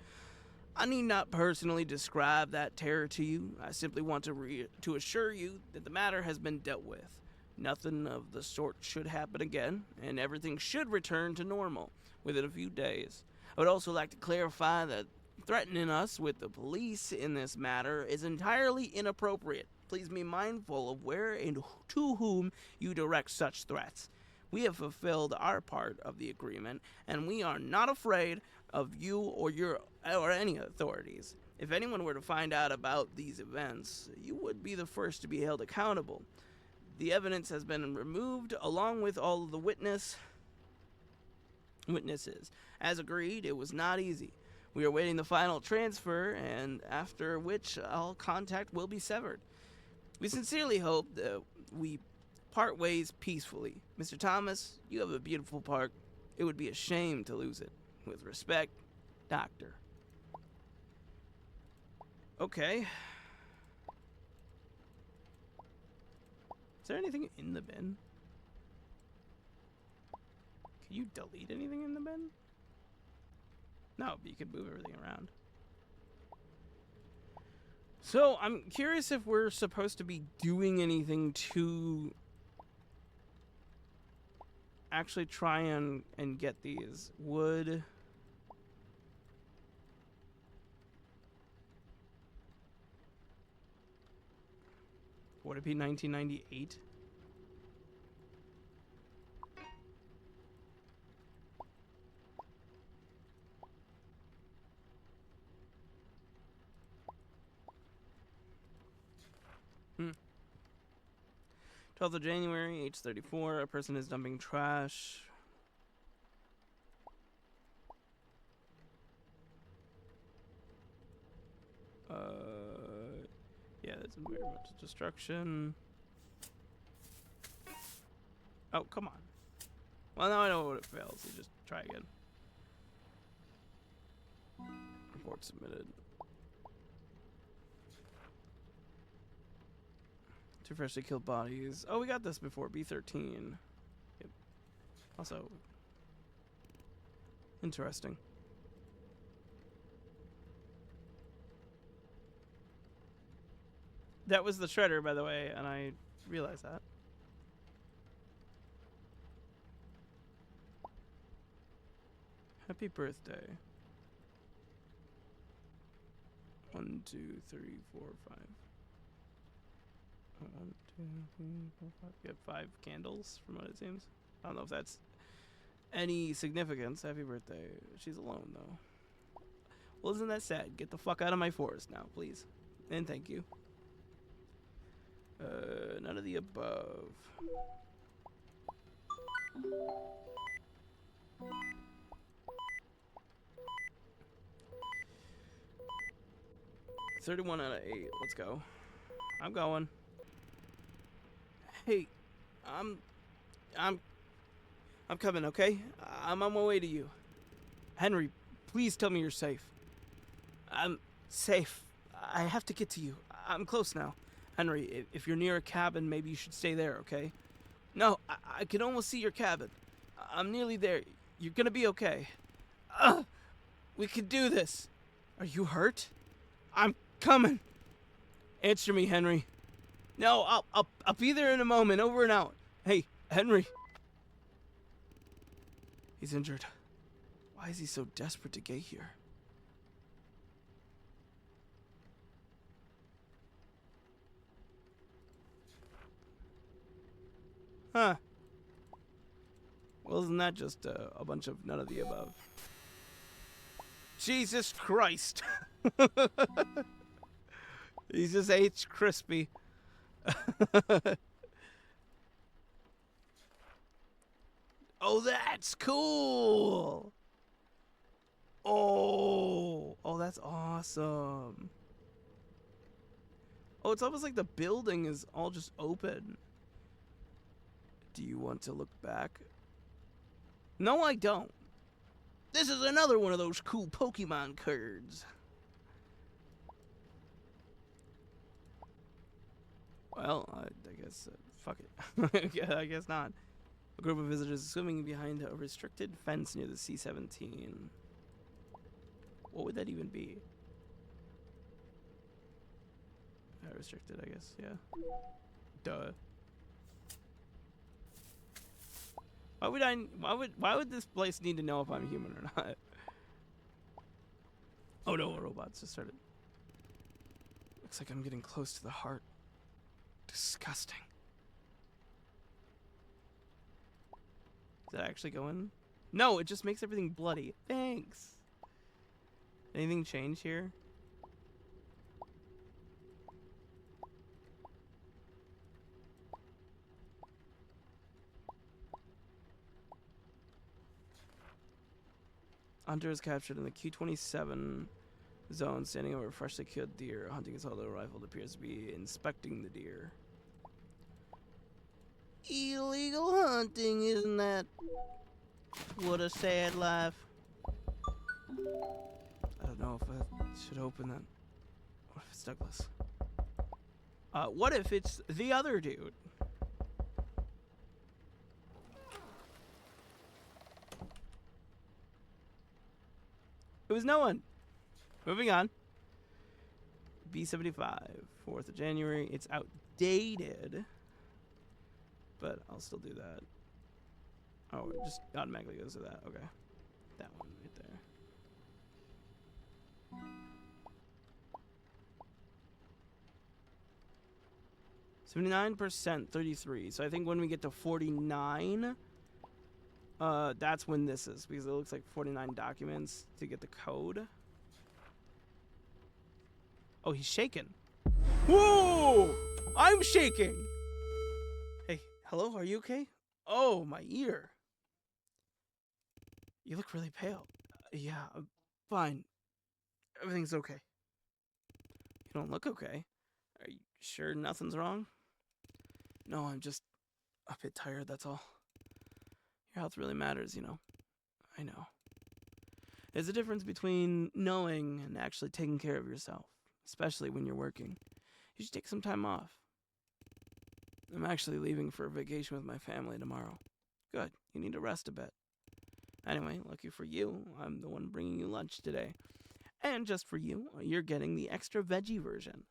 Speaker 1: I need not personally describe that terror to you. I simply want to assure you that the matter has been dealt with. Nothing of the sort should happen again, and everything should return to normal within a few days. I would also like to clarify that threatening us with the police in this matter is entirely inappropriate. Please be mindful of where and to whom you direct such threats. We have fulfilled our part of the agreement, and we are not afraid of you or any authorities. If anyone were to find out about these events, you would be the first to be held accountable. The evidence has been removed along with all of the witnesses. As agreed, it was not easy. We are awaiting the final transfer, and after which all contact will be severed. We sincerely hope that we part ways peacefully. Mr. Thomas, you have a beautiful park. It would be a shame to lose it. With respect, Doctor. Okay. Is there anything in the bin? Can you delete anything in the bin? No, but you could move everything around. So, I'm curious if we're supposed to be doing anything to actually try and get these. Would it be 1998? Hmm. 12th of January, age 34. A person is dumping trash. Yeah, that's environmental destruction. Oh, come on. Well, now I know what it fails. You just try again. Report submitted. 2 freshly killed bodies. Oh, we got this before. B13. Yep. Also, interesting. That was the shredder, by the way, and I realized that. Happy birthday. 1, 2, 3, 4, 5. 1, 2, 3, 4, 5. You have 5 candles, from what it seems. I don't know if that's any significance. Happy birthday. She's alone, though. Well, isn't that sad? Get the fuck out of my forest now, please. And thank you. None of the above. $31 out of 8. Let's go. I'm going. Hey, I'm coming, okay? I'm on my way to you. Henry, please tell me you're safe. I'm safe. I have to get to you. I'm close now. Henry, if you're near a cabin, maybe you should stay there, okay? No, I can almost see your cabin. I'm nearly there. You're gonna be okay. We can do this. Are you hurt? I'm coming. Answer me, Henry. No, I'll be there in a moment. Over and out. Hey, Henry. He's injured. Why is he so desperate to get here? Huh. Well, isn't that just a bunch of none of the above? Jesus Christ. He's just H. Crispy. Oh, that's cool. Oh, that's awesome. Oh, it's almost like the building is all just open. Do you want to look back? No, I don't. This is another one of those cool Pokemon cards. Well, I guess, fuck it. Yeah, I guess not. A group of visitors swimming behind a restricted fence near the C-17. What would that even be? Restricted, I guess, yeah. Duh. Why would this place need to know if I'm human or not? Oh no, a robot's just started. Looks like I'm getting close to the heart. Disgusting. Does that actually go in? No, it just makes everything bloody. Thanks. Anything change here? Hunter is captured in the Q-27 zone, standing over a freshly killed deer. Hunting his auto rifle appears to be inspecting the deer. Illegal hunting, isn't that? What a sad life. I don't know if I should open that. What if it's Douglas? What if it's the other dude? It was no one. Moving on. B-75, 4th of January. It's outdated, but I'll still do that. Oh, it just automatically goes to that. Okay. That one right there. 79%, 33. So I think when we get to 49, that's when this is, because it looks like 49 documents to get the code. Oh, he's shaking. Whoa! I'm shaking! Hey, hello, are you okay? Oh, my ear. You look really pale. Yeah, I'm fine. Everything's okay. You don't look okay. Are you sure nothing's wrong? No, I'm just a bit tired, that's all. Your health really matters, you know. I know. There's a difference between knowing and actually taking care of yourself, especially when you're working. You should take some time off. I'm actually leaving for a vacation with my family tomorrow. Good, you need to rest a bit. Anyway, lucky for you, I'm the one bringing you lunch today. And just for you, you're getting the extra veggie version.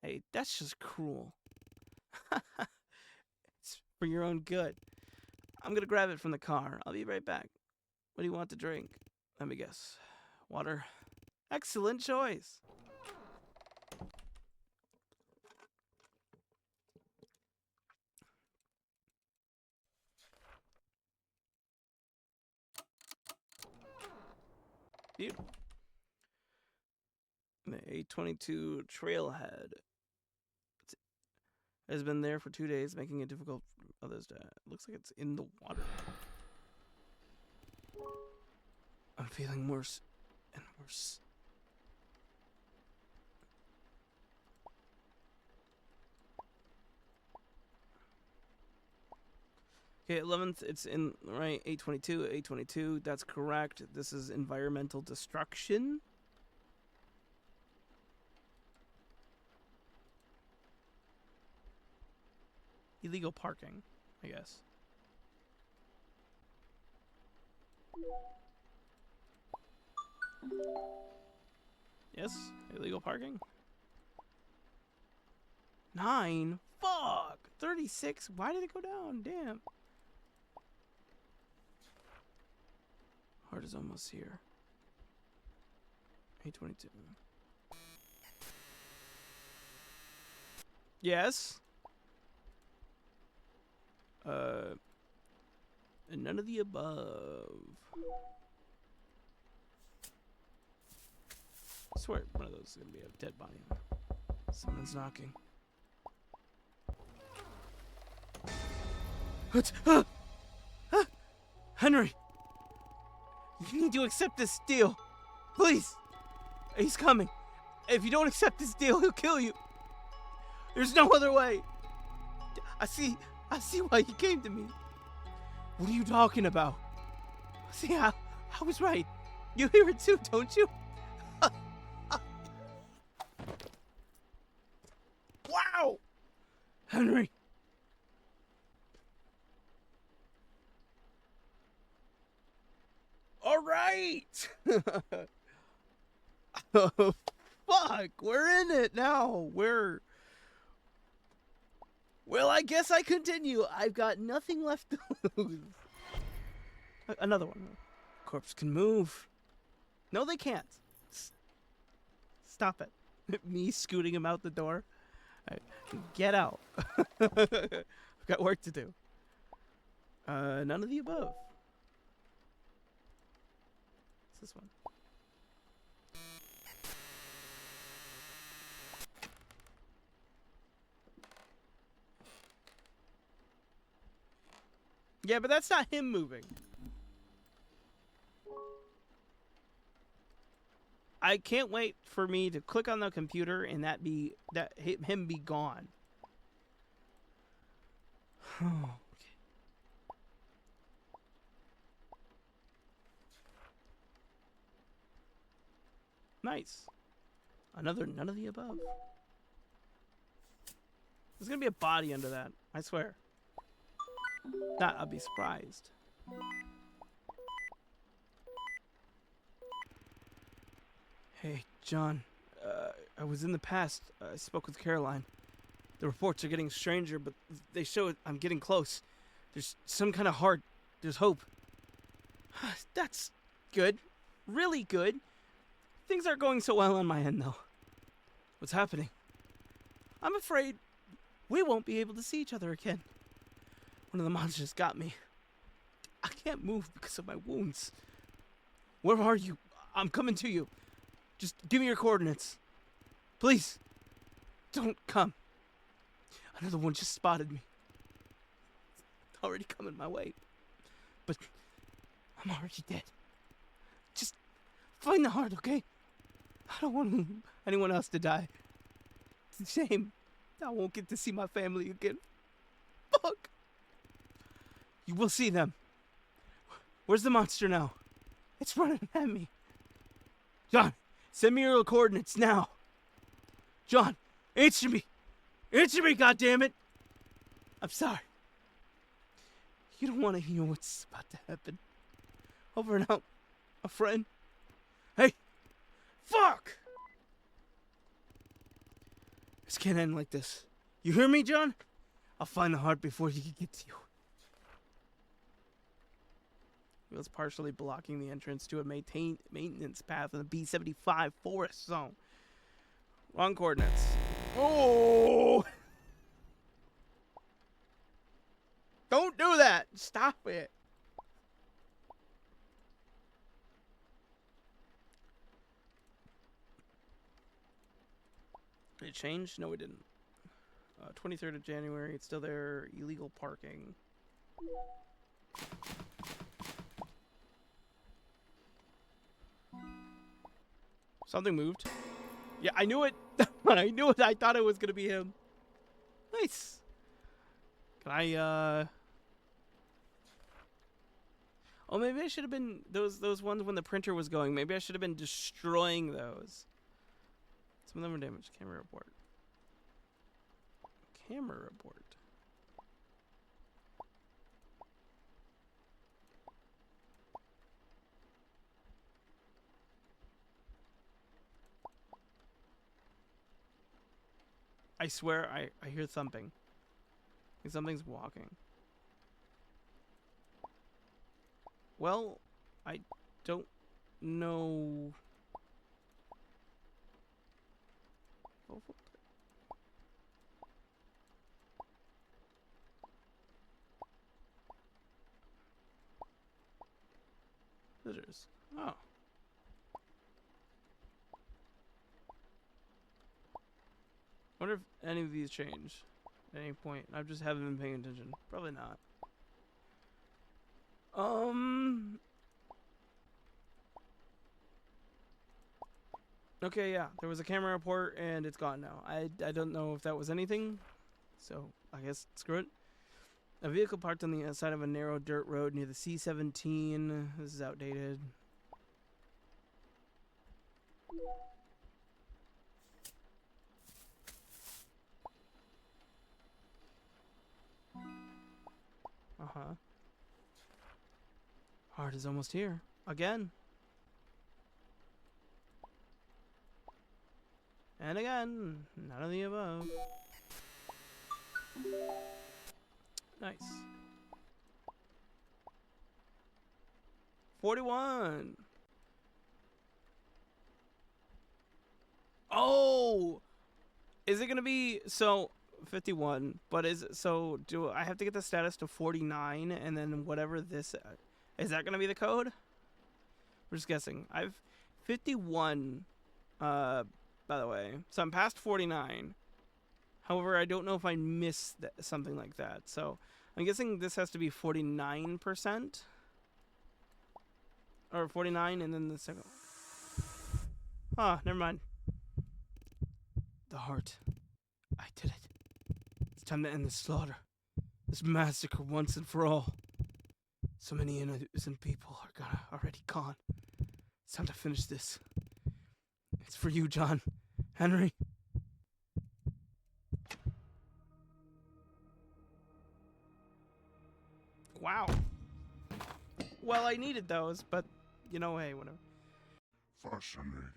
Speaker 1: Hey, that's just cruel. It's for your own good. I'm gonna grab it from the car. I'll be right back. What do you want to drink? Let me guess. Water. Excellent choice. Beautiful. The A22 Trailhead has been there for 2 days, making it difficult for others to... Looks like it's in the water. I'm feeling worse and worse. Okay, 11th, it's in, right, 822, 822, that's correct. This is environmental destruction. Illegal parking, I guess. Yes, illegal parking. 9? Fuck! 36? Why did it go down? Damn. Heart is almost here. 822. Yes? And none of the above. I swear one of those is gonna be a dead body. Someone's knocking. What? Henry! You need to accept this deal. Please! He's coming. If you don't accept this deal, he'll kill you. There's no other way. I see I see why you came to me. What are you talking about? See, I was right. You hear it too, don't you? Wow!
Speaker 2: Henry!
Speaker 1: All right! Oh, fuck! We're in it now! Well, I guess I continue. I've got nothing left to lose. Another one. Corpse can move. No, they can't. Stop it. Me scooting him out the door. Get out. I've got work to do. None of the above. What's this one? Yeah, but that's not him moving. I can't wait for me to click on the computer and him be gone. Okay. Nice. Another none of the above. There's gonna be a body under that. I swear. Not, I'll be surprised. Hey, John. I was in the past. I spoke with Caroline. The reports are getting stranger, but they show I'm getting close. There's some kind of heart. There's hope. That's good. Really good. Things aren't going so well on my end, though. What's happening? I'm afraid we won't be able to see each other again. One of the monsters got me. I can't move because of my wounds. Where are you? I'm coming to you. Just give me your coordinates. Please. Don't come. Another one just spotted me. It's already coming my way. But I'm already dead. Just find the heart, okay? I don't want anyone else to die. It's a shame. I won't get to see my family again. Fuck. You will see them. Where's the monster now? It's running at me. John, send me your coordinates now. John, answer me. Answer me, goddammit. I'm sorry. You don't want to hear what's about to happen. Over and out. A friend. Hey. Fuck! This can't end like this. You hear me, John? I'll find the heart before he can get to you. He was partially blocking the entrance to a maintenance path in the B-75 forest zone. Wrong coordinates. Oh! Don't do that! Stop it! Did it change? No, it didn't. 23rd of January, it's still there. Illegal parking. Something moved. Yeah, I knew it. I knew it. I thought it was gonna be him. Nice. Can I, Oh, maybe I should have been those ones when the printer was going. Maybe I should have been destroying those. Some of them are damaged. Camera report. Camera report. I swear I hear thumping. Like something's walking. Well, I don't know. Visitors. Oh. Wonder if any of these change at any point. I just haven't been paying attention. Probably not. Okay, yeah. There was a camera report and it's gone now. I don't know if that was anything. So, I guess screw it. A vehicle parked on the side of a narrow dirt road near the C-17. This is outdated. Uh-huh. Heart is almost here. Again. And again. None of the above. Nice. 41. Oh! Is it gonna be... So, 51. But is it... So, do I have to get the status to 49? And then whatever this... Is that gonna be the code? We're just guessing. I've... 51... by the way. So I'm past 49. However, I don't know if I missed something like that. So I'm guessing this has to be 49%. Or 49 and then the second. Ah, never mind. The heart. I did it. It's time to end this slaughter. This massacre once and for all. So many innocent people are already gone. It's time to finish this. It's for you, John. Henry. Wow. Well, I needed those, but, you know, hey, whatever.
Speaker 3: Fascinating.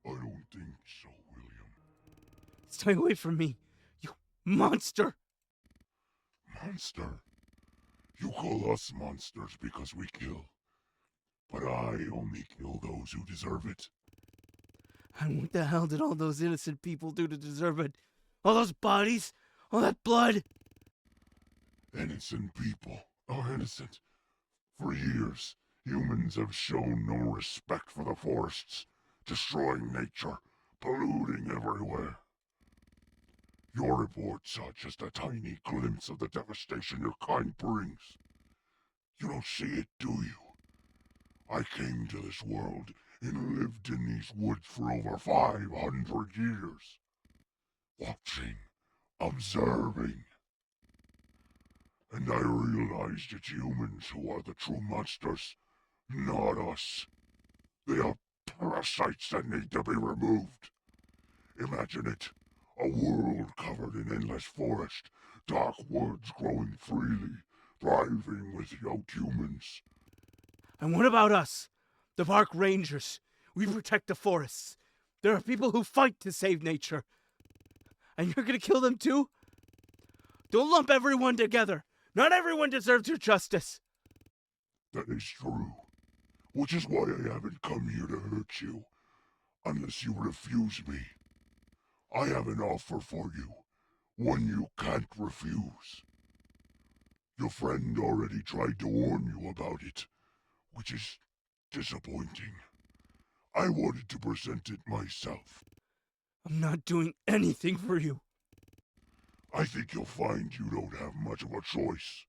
Speaker 3: I don't think so, William.
Speaker 1: Stay away from me, you monster!
Speaker 3: Monster? You call us monsters because we kill. But I only kill those who deserve it.
Speaker 1: And what the hell did all those innocent people do to deserve it? All those bodies? All that blood?
Speaker 3: Innocent people are innocent. For years, humans have shown no respect for the forests, destroying nature, polluting everywhere. Your report saw just a tiny glimpse of the devastation your kind brings. You don't see it, do you? I came to this world and lived in these woods for over 500 years. Watching, observing. And I realized it's humans who are the true monsters, not us. They are parasites that need to be removed. Imagine it. A world covered in endless forest, dark woods growing freely, thriving without humans.
Speaker 1: And what about us? The park rangers. We protect the forests. There are people who fight to save nature. And you're gonna kill them too? Don't lump everyone together. Not everyone deserves your justice.
Speaker 3: That is true. Which is why I haven't come here to hurt you, unless you refuse me. I have an offer for you, one you can't refuse. Your friend already tried to warn you about it, which is disappointing. I wanted to present it myself.
Speaker 1: I'm not doing anything for you.
Speaker 3: I think you'll find you don't have much of a choice.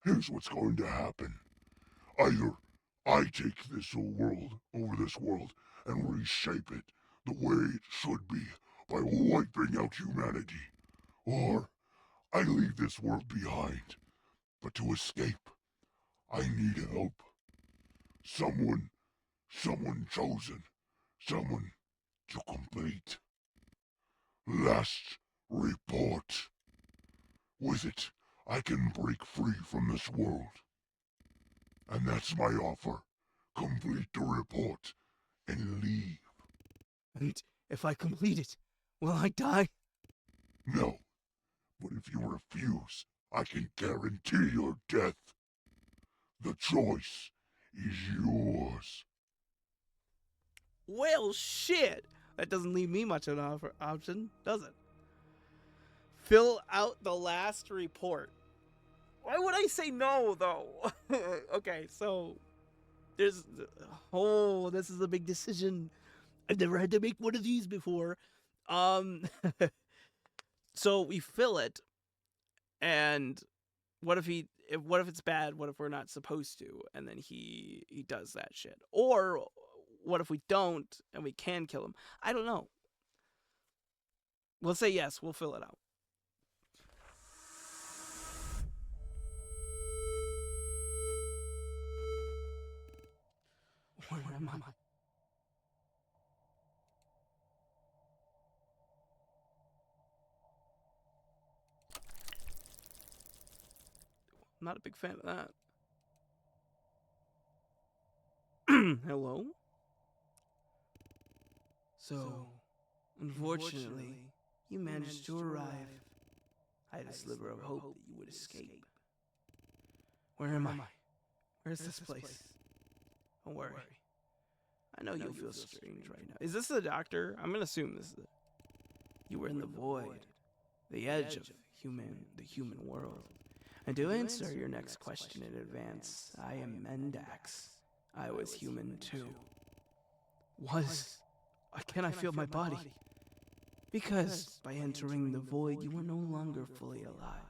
Speaker 3: Here's what's going to happen. Either I take this world over this world and reshape it the way it should be by wiping out humanity, or I leave this world behind. But to escape, I need help. Someone chosen, someone to complete. Last report. With it, I can break free from this world. And that's my offer. Complete the report and leave.
Speaker 1: And if I complete it, will I die?
Speaker 3: No, but if you refuse, I can guarantee your death. The choice is yours.
Speaker 1: Well, shit. That doesn't leave me much of an option, does it? Fill out the last report. Why would I say no, though? Okay, so there's... Oh, this is a big decision. I've never had to make one of these before. So we fill it, and what if it's bad? What if we're not supposed to? And then he does that shit. Or what if we don't and we can kill him? I don't know. We'll say yes. We'll fill it out. Where am I? I'm not a big fan of that. Hello? So, unfortunately, you managed to arrive. I had a sliver of hope that you would escape. Where am I? Where's this place? Don't worry. I know you'll feel strange right now. Is this the doctor? I'm gonna assume this is it. You were in the void, the edge of the human world. And to answer your next question in advance, I am Mendax. I was human too. Was? Why can't I feel my body? Because by entering the void, you were no longer fully alive.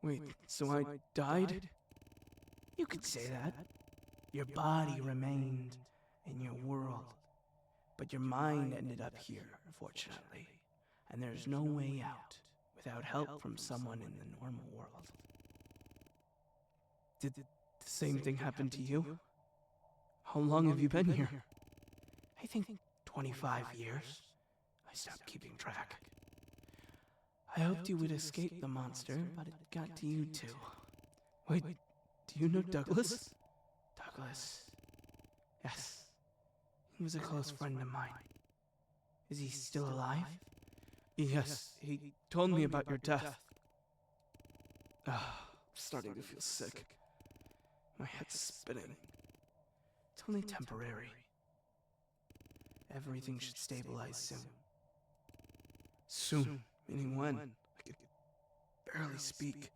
Speaker 1: Wait, so I died? You could say that. Your body remained in your world, but your mind ended up here, unfortunately. And there's no way out without help from someone in the normal world. Did the same thing happen to you? How long have you been here? I think 25 years. I stopped keeping track. I hoped you would escape the monster, but it got to you too. Wait, do you know Douglas? Douglas. Yes. He was a close friend of mine. Is he still alive? Yes, he told me about your death. I'm starting to feel sick. My head's spinning. It's only temporary. Everything should stabilize soon. Soon? Meaning when? I could barely speak.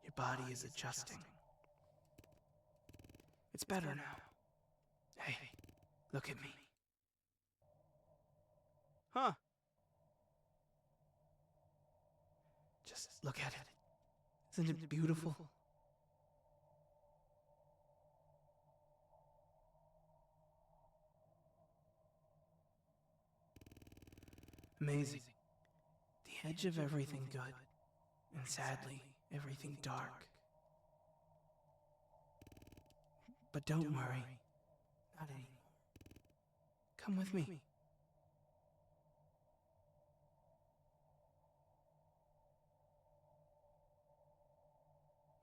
Speaker 1: Your body is adjusting. It's better now. Hey, look at me. Huh? Just look at it. Isn't it beautiful? Amazing. The edge of everything good, and sadly, everything dark. But don't worry. Not anymore. Come with me.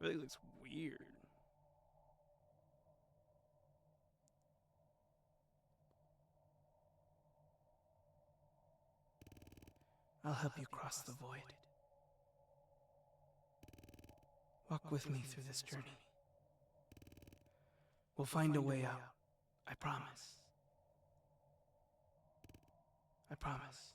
Speaker 1: Really looks weird. I'll help you cross the void. Walk with me through this journey. We'll find a way out. I promise. I promise.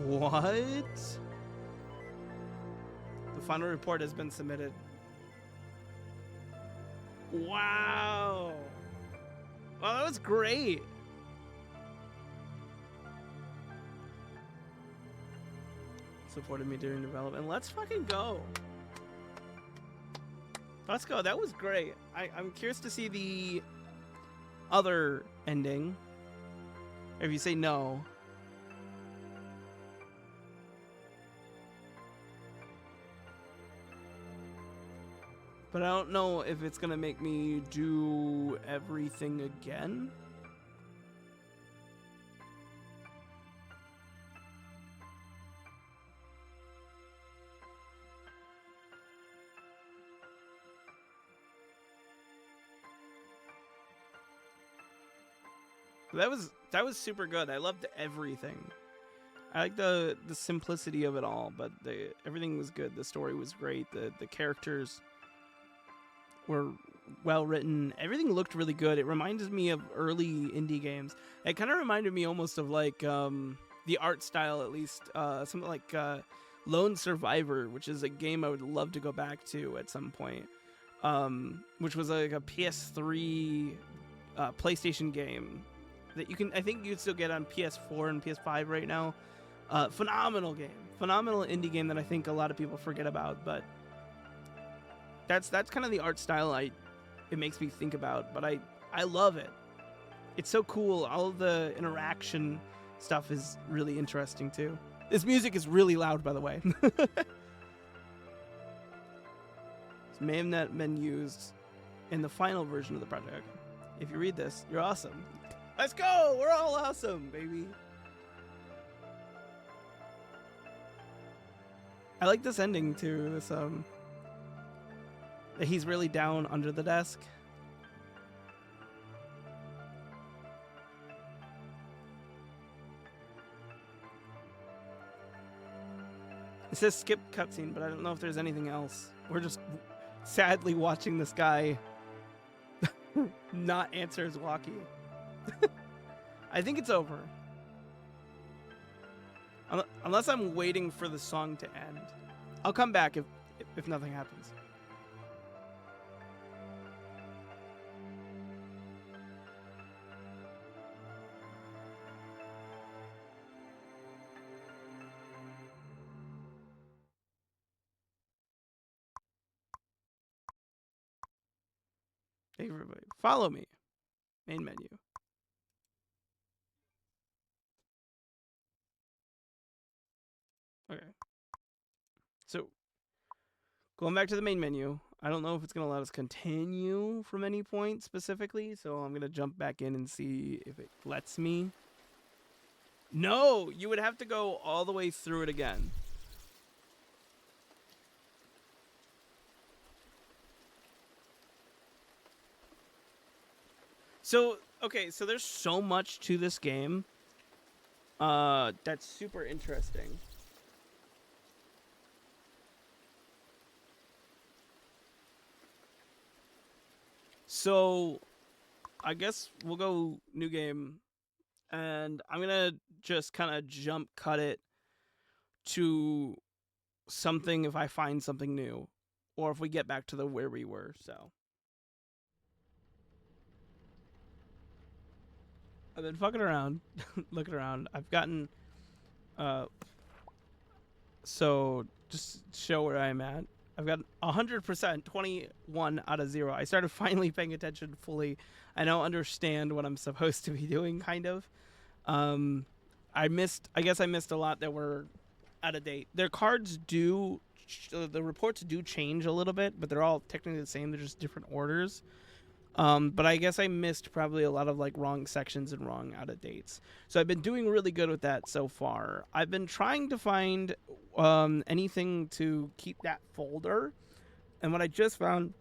Speaker 1: What? The final report has been submitted. Wow. Well, that was great. Supported me during development. Let's fucking go. Let's go. That was great. I'm curious to see the other ending. If you say no. But I don't know if it's gonna make me do everything again. That was super good. I loved everything. I like the simplicity of it all, but everything was good. The story was great. The characters were well written. Everything looked really good. It reminded me of early indie games. It kind of reminded me almost of like the art style, at least something like Lone Survivor, which is a game I would love to go back to at some point. which was like a PS3 PlayStation game that I think you can still get on PS4 and PS5 right now. Phenomenal game, phenomenal indie game that I think a lot of people forget about, but that's kind of the art style it makes me think about, but I love it. It's so cool. All of the interaction stuff is really interesting too. This music is really loud, by the way. This may have not been used in the final version of the project. If you read this, you're awesome. Let's go! We're all awesome, baby. I like this ending too. This that he's really down under the desk. It says skip cutscene, but I don't know if there's anything else. We're just sadly watching this guy not answer his walkie. I think it's over. Unless I'm waiting for the song to end. I'll come back if nothing happens. Hey everybody, follow me. Main menu. Okay. So, going back to the main menu, I don't know if it's going to let us continue from any point specifically, so I'm going to jump back in and see if it lets me. No, you would have to go all the way through it again. So, okay, so there's so much to this game that's super interesting. So, I guess we'll go new game, and I'm gonna just kind of jump cut it to something if I find something new, or if we get back to the where we were. So, I've been fucking around, looking around. I've gotten, so just show where I'm at. I've got 100%, 21 out of 0. I started finally paying attention fully. I now understand what I'm supposed to be doing, kind of. I guess I missed a lot that were out of date. Their cards the reports do change a little bit, but they're all technically the same. They're just different orders. But I guess I missed probably a lot of like wrong sections and wrong out of dates. So I've been doing really good with that so far. I've been trying to find anything to keep that folder. And what I just found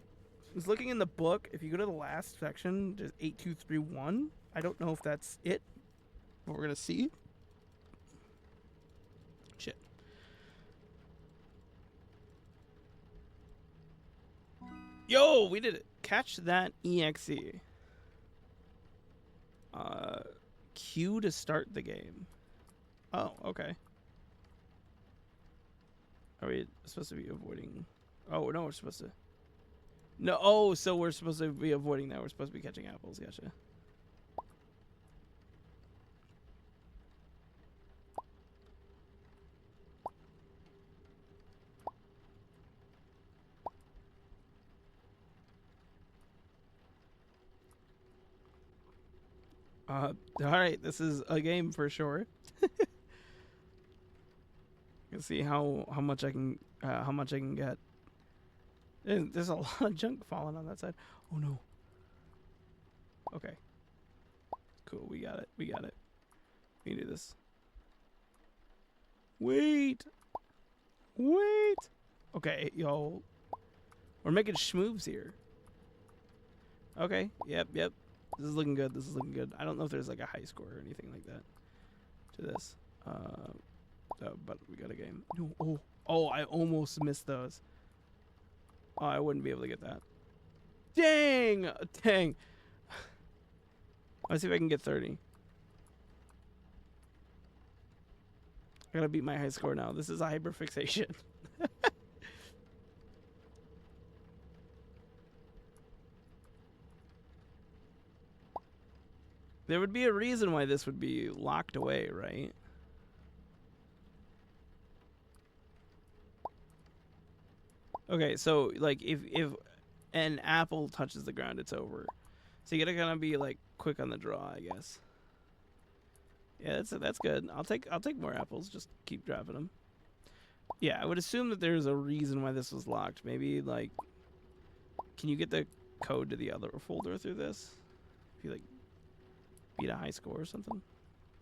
Speaker 1: was looking in the book. If you go to the last section, just 8231. I don't know if that's it, but we're going to see. Shit. Yo, we did it. Catch that EXE. Q to start the game. Oh, okay. Are we supposed to be avoiding? Oh, no, we're supposed to. No, oh, so we're supposed to be avoiding that. We're supposed to be catching apples. Gotcha. All right, this is a game for sure. Let's see how much I can get. There's a lot of junk falling on that side. Oh no. Okay. Cool. We got it. We can do this. Wait. Okay, yo. We're making schmoves here. Okay. Yep. This is looking good. I don't know if there's like a high score or anything like that to this. But we got a game. No, I almost missed those. Oh, I wouldn't be able to get that. Dang. Let's see if I can get 30. I gotta beat my high score now. This is a hyperfixation. There would be a reason why this would be locked away, right? Okay, so like if an apple touches the ground, it's over. So you gotta kind of be like quick on the draw, I guess. Yeah, that's good. I'll take more apples. Just keep dropping them. Yeah, I would assume that there's a reason why this was locked. Maybe like, can you get the code to the other folder through this? If you like beat a high score or something,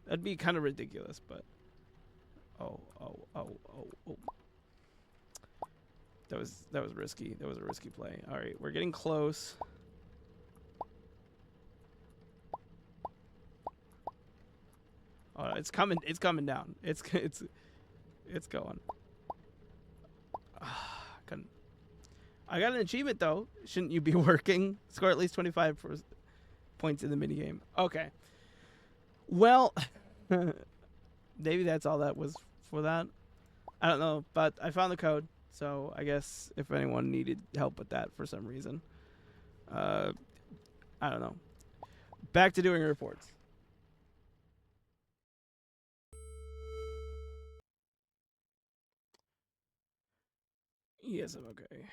Speaker 1: that'd be kind of ridiculous. But oh. That was risky. That was a risky play. All right, we're getting close. Oh, it's coming. It's coming down. It's going. Couldn't. I got an achievement though. Shouldn't you be working? Score at least 25 points in the minigame. Okay. Well, maybe that's all that was for that. I don't know, but I found the code. So I guess if anyone needed help with that for some reason, I don't know. Back to doing reports. Yes, I'm okay.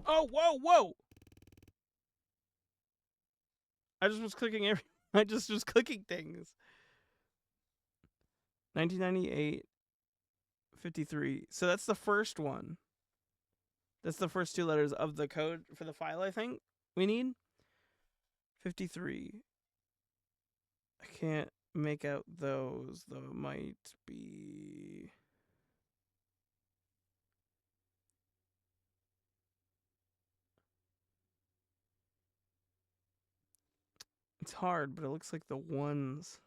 Speaker 1: Oh, whoa! I just was clicking I just was clicking things. 1998, 53. So that's the first one. That's the first two letters of the code for the file, I think we need. 53. I can't make out those, though. It might be... It's hard, but it looks like the ones...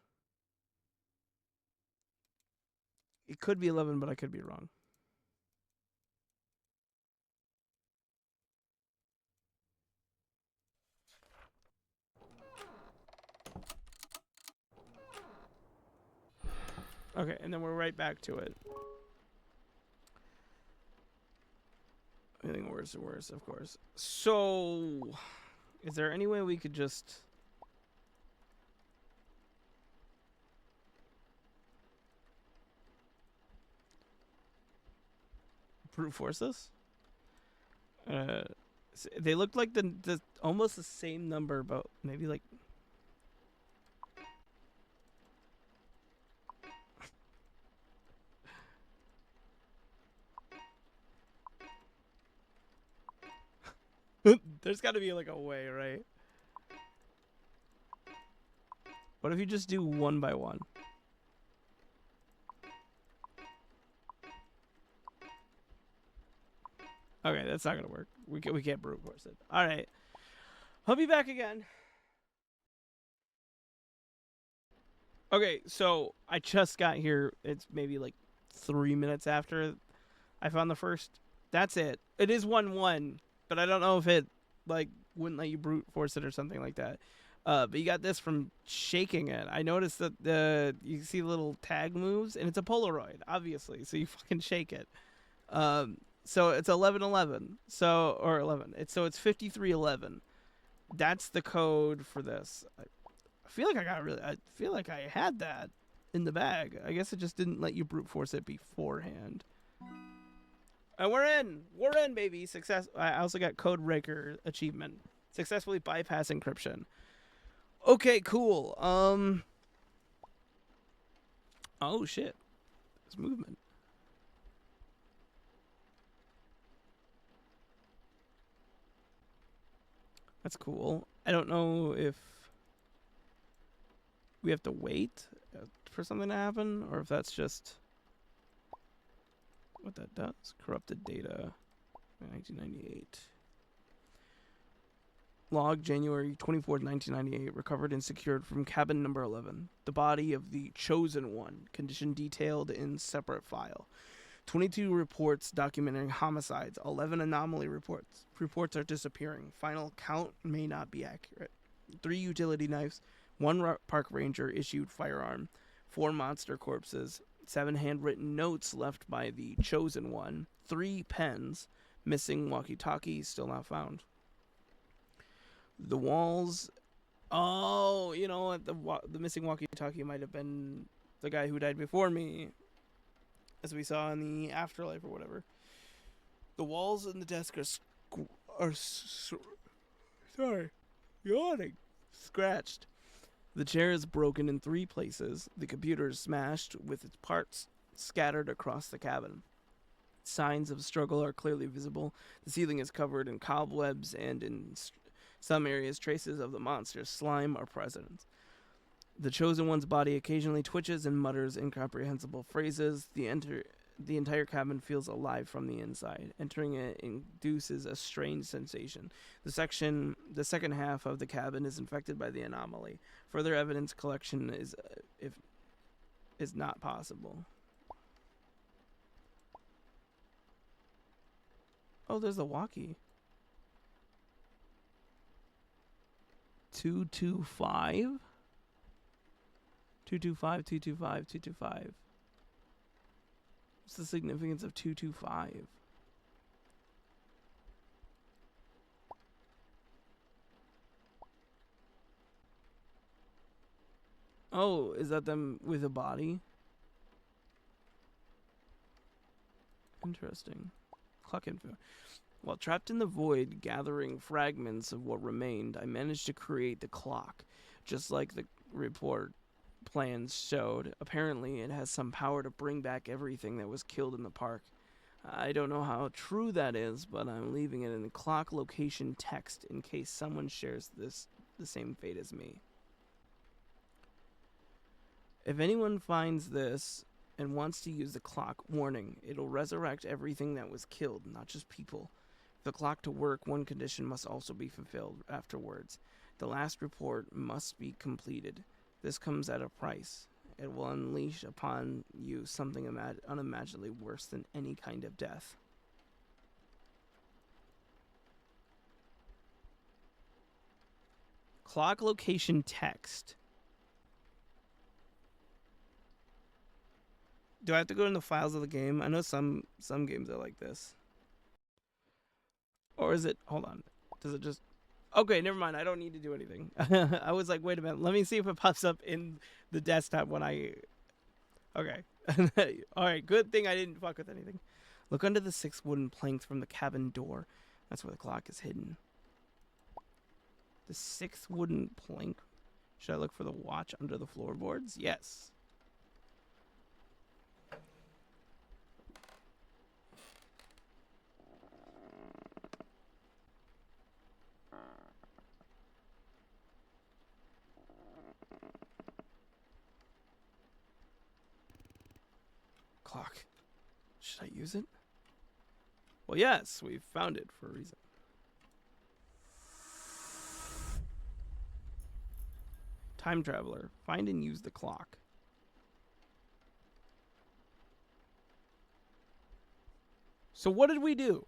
Speaker 1: It could be 11, but I could be wrong. Okay, and then we're right back to it. Getting worse and worse, of course. So, is there any way we could just... brute force this? They looked like the almost the same number, but maybe like... There's got to be like a way, right? What if you just do one by one? Okay, that's not gonna work. We can't brute force it. All right, I'll be back again. Okay, so I just got here. It's maybe like 3 minutes after I found the first. That's it. It is 1-1, but I don't know if it like wouldn't let you brute force it or something like that. But you got this from shaking it. I noticed that you see little tag moves, and it's a Polaroid, obviously. So you fucking shake it. So it's 1111. So or 11. It's 5311. That's the code for this. I feel like I feel like I had that in the bag. I guess it just didn't let you brute force it beforehand. And we're in, baby. Success. I also got Code Breaker achievement. Successfully bypass encryption. Okay, cool. Oh shit. There's movement. That's cool. I don't know if we have to wait for something to happen, or if that's just what that does. Corrupted data. 1998. Log January 24th, 1998. Recovered and secured from cabin number 11. The body of the Chosen One. Condition detailed in separate file. 22 reports documenting homicides. 11 anomaly reports. Reports are disappearing. Final count may not be accurate. 3 utility knives. One park ranger issued firearm, 4 monster corpses, 7 handwritten notes left by the chosen one, 3 pens, missing walkie-talkie still not found. The walls. Oh, you know what? The missing walkie-talkie might have been the guy who died before me, as we saw in the afterlife or whatever. The walls and the desk are sorry, yawning, scratched. The chair is broken in 3 places. The computer is smashed with its parts scattered across the cabin. Signs of struggle are clearly visible. The ceiling is covered in cobwebs, and in some areas, traces of the monster's slime are present. The chosen one's body occasionally twitches and mutters incomprehensible phrases. The entire cabin feels alive from the inside. Entering it induces a strange sensation. The second half of the cabin is infected by the anomaly. Further evidence collection is not possible. Oh, there's a walkie. 225? 225, 225, 225. What's the significance of 225? Oh, is that them with a body? Interesting. Clock info. While trapped in the void, gathering fragments of what remained, I managed to create the clock, just like the report plans showed. Apparently, it has some power to bring back everything that was killed in the park. I don't know how true that is, but I'm leaving it in the clock location text in case someone shares the same fate as me. If anyone finds this and wants to use the clock, warning, it'll resurrect everything that was killed, not just people. For the clock to work, one condition must also be fulfilled afterwards. The last report must be completed. This comes at a price. It will unleash upon you something unimaginably worse than any kind of death. Clock location text. Do I have to go in the files of the game? I know some games are like this. Or is it... Hold on. Does it just... Okay, never mind. I don't need to do anything. I was like, wait a minute. Let me see if it pops up in the desktop when I... Okay. Alright, good thing I didn't fuck with anything. Look under the 6 wooden planks from the cabin door. That's where the clock is hidden. The 6th wooden plank. Should I look for the watch under the floorboards? Yes. Clock. Should I use it? Well, yes, we found it for a reason. Time traveler. Find and use the clock. So what did we do?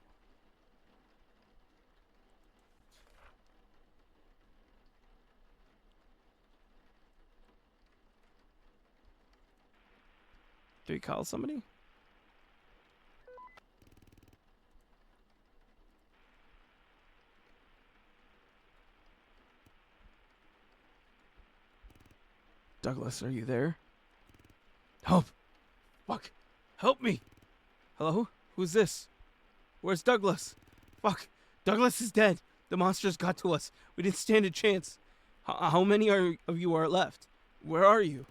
Speaker 1: Do we call somebody? Douglas, are you there? Help! Fuck! Help me! Hello? Who's this? Where's Douglas? Fuck! Douglas is dead! The monsters got to us. We didn't stand a chance. How many of you are left? Where are you?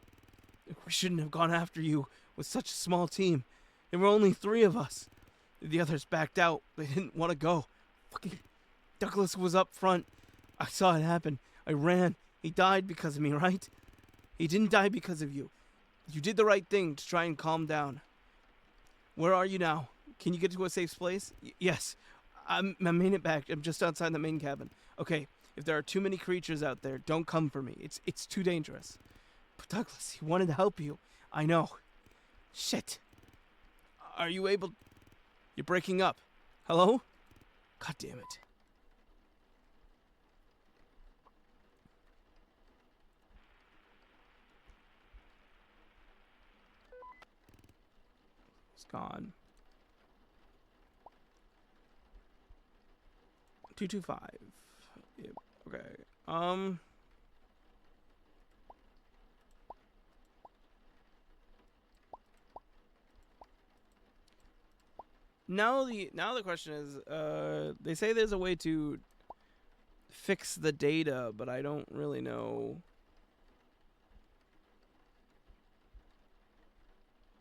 Speaker 1: We shouldn't have gone after you with such a small team. There were only 3 of us. The others backed out. They didn't want to go. Fucking Douglas was up front. I saw it happen. I ran. He died because of me, right? He didn't die because of you. You did the right thing to try and calm down. Where are you now? Can you get to a safe place? Yes. I made it back. I'm just outside the main cabin. Okay, if there are too many creatures out there, don't come for me. It's too dangerous. But Douglas, he wanted to help you. I know. Shit. Are you able... You're breaking up. Hello? God damn it. gone. 225. Yep. Okay. Now the question is, they say there's a way to fix the data, but I don't really know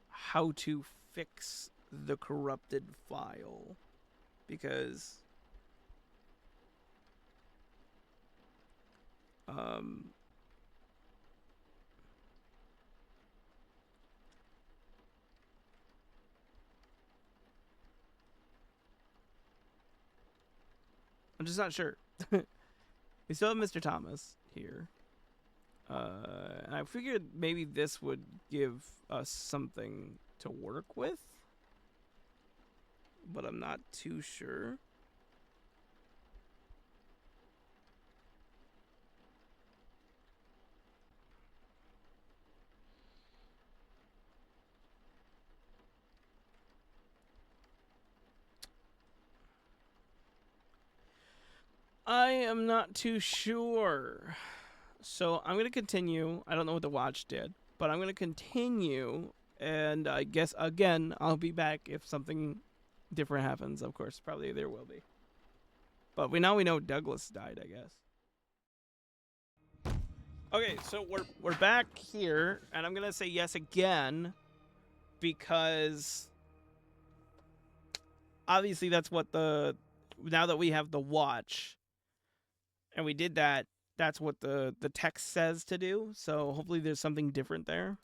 Speaker 1: how to fix the corrupted file, because I'm just not sure. We still have Mr. Thomas here. And I figured maybe this would give us something to work with, but I'm not too sure. I am not too sure. So I'm going to continue. I don't know what the watch did, but I'm going to continue. And I guess, again, I'll be back if something different happens. Of course, probably there will be. But now we know Douglas died, I guess. Okay, so we're back here, and I'm going to say yes again, because obviously that's what now that we have the watch, and we did that, that's what the text says to do. So hopefully there's something different there.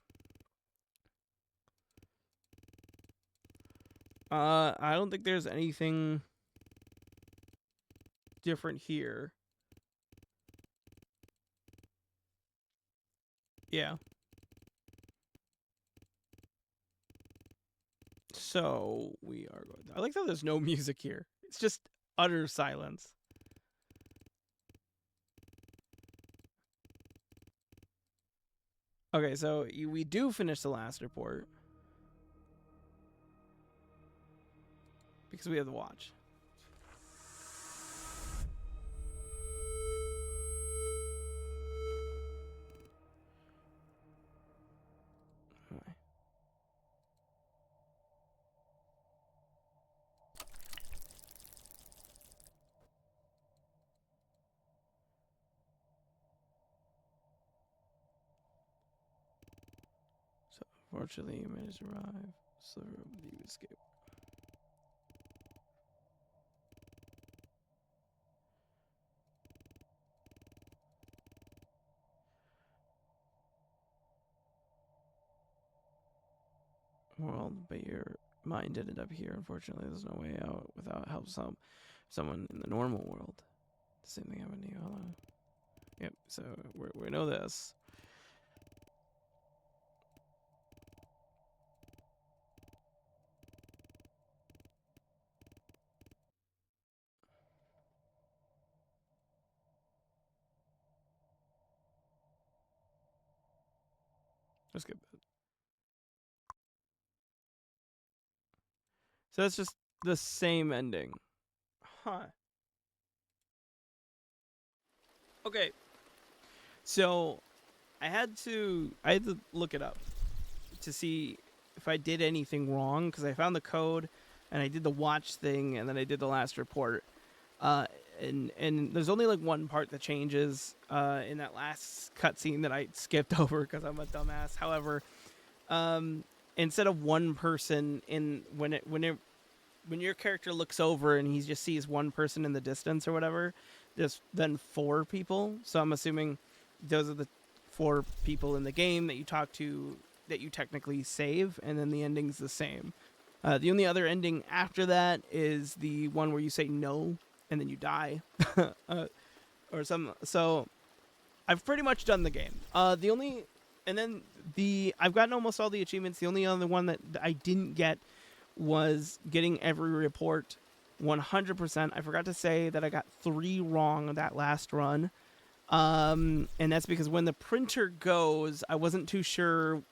Speaker 1: I don't think there's anything different here. Yeah. So we are going. I like how there's no music here. It's just utter silence. Okay, so we do finish the last report because we have the watch. Okay. So unfortunately, you managed to arrive. Sliver of the escape. World, but your mind ended up here. Unfortunately, there's no way out without help. Someone in the normal world. The same thing happened to you. Hold on. Yep. So we know this. Let's get that. So that's just the same ending. Huh. Okay. So I had to look it up to see if I did anything wrong, because I found the code and I did the watch thing and then I did the last report. And there's only like one part that changes in that last cutscene that I skipped over because I'm a dumbass. However, instead of one person when your character looks over and he just sees one person in the distance or whatever, there's then 4 people. So I'm assuming those are the 4 people in the game that you talk to that you technically save, and then the ending's the same. The only other ending after that is the one where you say no and then you die, or some. So I've pretty much done the game. I've gotten almost all the achievements. The only other one that I didn't get was getting every report 100%. I forgot to say that I got 3 wrong on that last run. And that's because when the printer goes, I wasn't too sure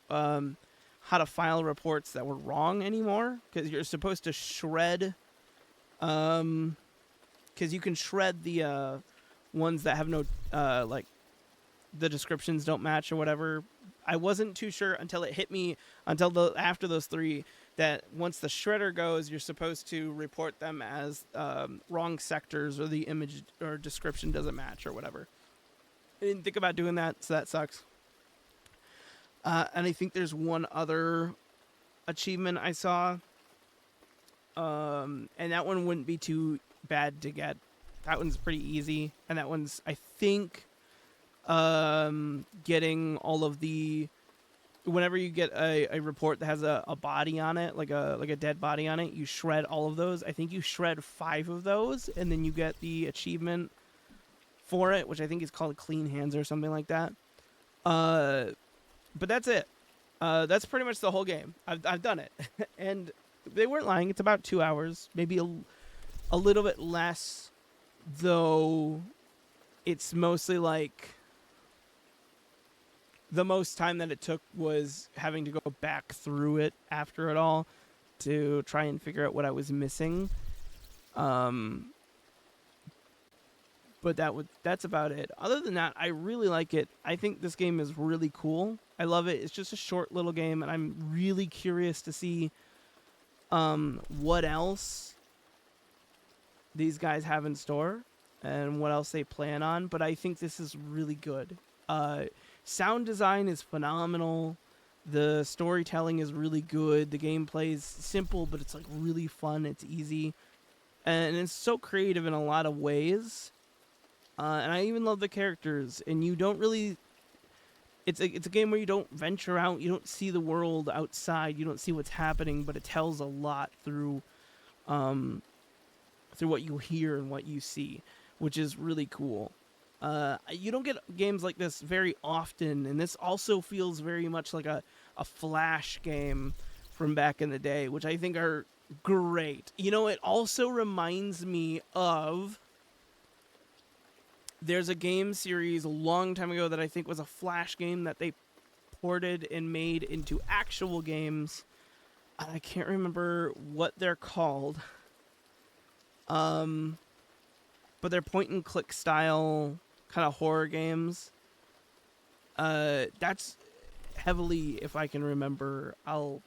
Speaker 1: how to file reports that were wrong anymore, because you're supposed to shred, because you can shred the ones that have no like the descriptions don't match or whatever. I wasn't too sure until it hit me after those 3 that once the shredder goes, you're supposed to report them as wrong sectors, or the image or description doesn't match or whatever. I didn't think about doing that, so that sucks. And I think there's one other achievement I saw, and that one wouldn't be too bad to get. That one's pretty easy, and that one's, I think, getting all of the, whenever you get a report that has a body on it, like a dead body on it, you shred all of those. I think you shred 5 of those, and then you get the achievement for it, which I think is called Clean Hands or something like that. But that's it. That's pretty much the whole game. I've done it, and they weren't lying. It's about 2 hours, maybe a little bit less, though. It's mostly like the most time that it took was having to go back through it after it all to try and figure out what I was missing. But that's about it. Other than that, I really like it. I think this game is really cool. I love it. It's just a short little game, and I'm really curious to see what else these guys have in store and what else they plan on. But I think this is really good. Sound design is phenomenal. The storytelling is really good. The gameplay is simple, but it's like really fun. It's easy, and it's so creative in a lot of ways. And I even love the characters. And you don't really. It's a game where you don't venture out. You don't see the world outside. You don't see what's happening, but it tells a lot through what you hear and what you see, which is really cool. You don't get games like this very often, and this also feels very much like a Flash game from back in the day, which I think are great. You know, it also reminds me of, there's a game series a long time ago that I think was a Flash game that they ported and made into actual games. I can't remember what they're called. But they're point and click style kind of horror games. That's heavily, if I can remember, I'll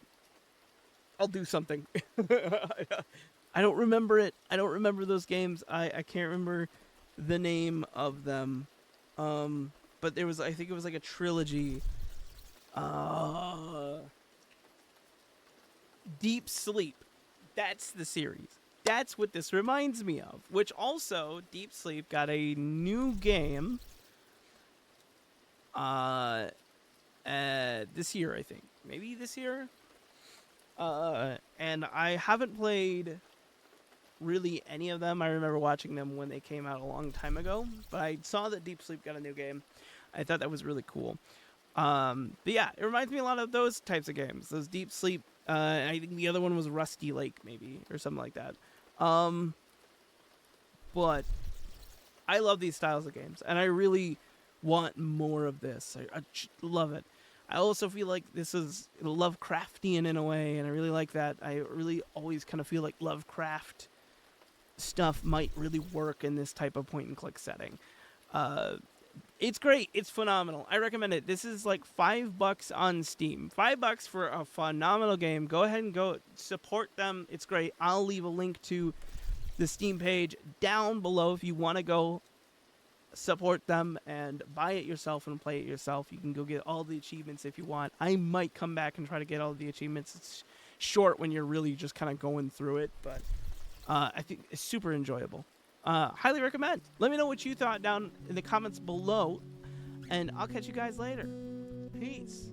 Speaker 1: do something. I don't remember it. I don't remember those games. I can't remember the name of them. But there was, I think it was like a trilogy. Deep Sleep. That's the series. That's what this reminds me of. Which also, Deep Sleep got a new game this year, I think. Maybe this year? And I haven't played really any of them. I remember watching them when they came out a long time ago. But I saw that Deep Sleep got a new game. I thought that was really cool. But yeah, it reminds me a lot of those types of games. Those Deep Sleep. I think the other one was Rusty Lake, maybe, or something like that. But I love these styles of games, and I really want more of this. I love it. I also feel like this is Lovecraftian in a way, and I really like that. I really always kind of feel like Lovecraft stuff might really work in this type of point-and-click setting. It's great. It's phenomenal. I recommend it. This is like $5 on Steam. $5 for a phenomenal game. Go ahead and go support them. It's great. I'll leave a link to the Steam page down below if you want to go support them and buy it yourself and play it yourself. You can go get all the achievements if you want. I might come back and try to get all the achievements. It's short when you're really just kind of going through it, but I think it's super enjoyable. Highly recommend. Let me know what you thought down in the comments below, and I'll catch you guys later. Peace.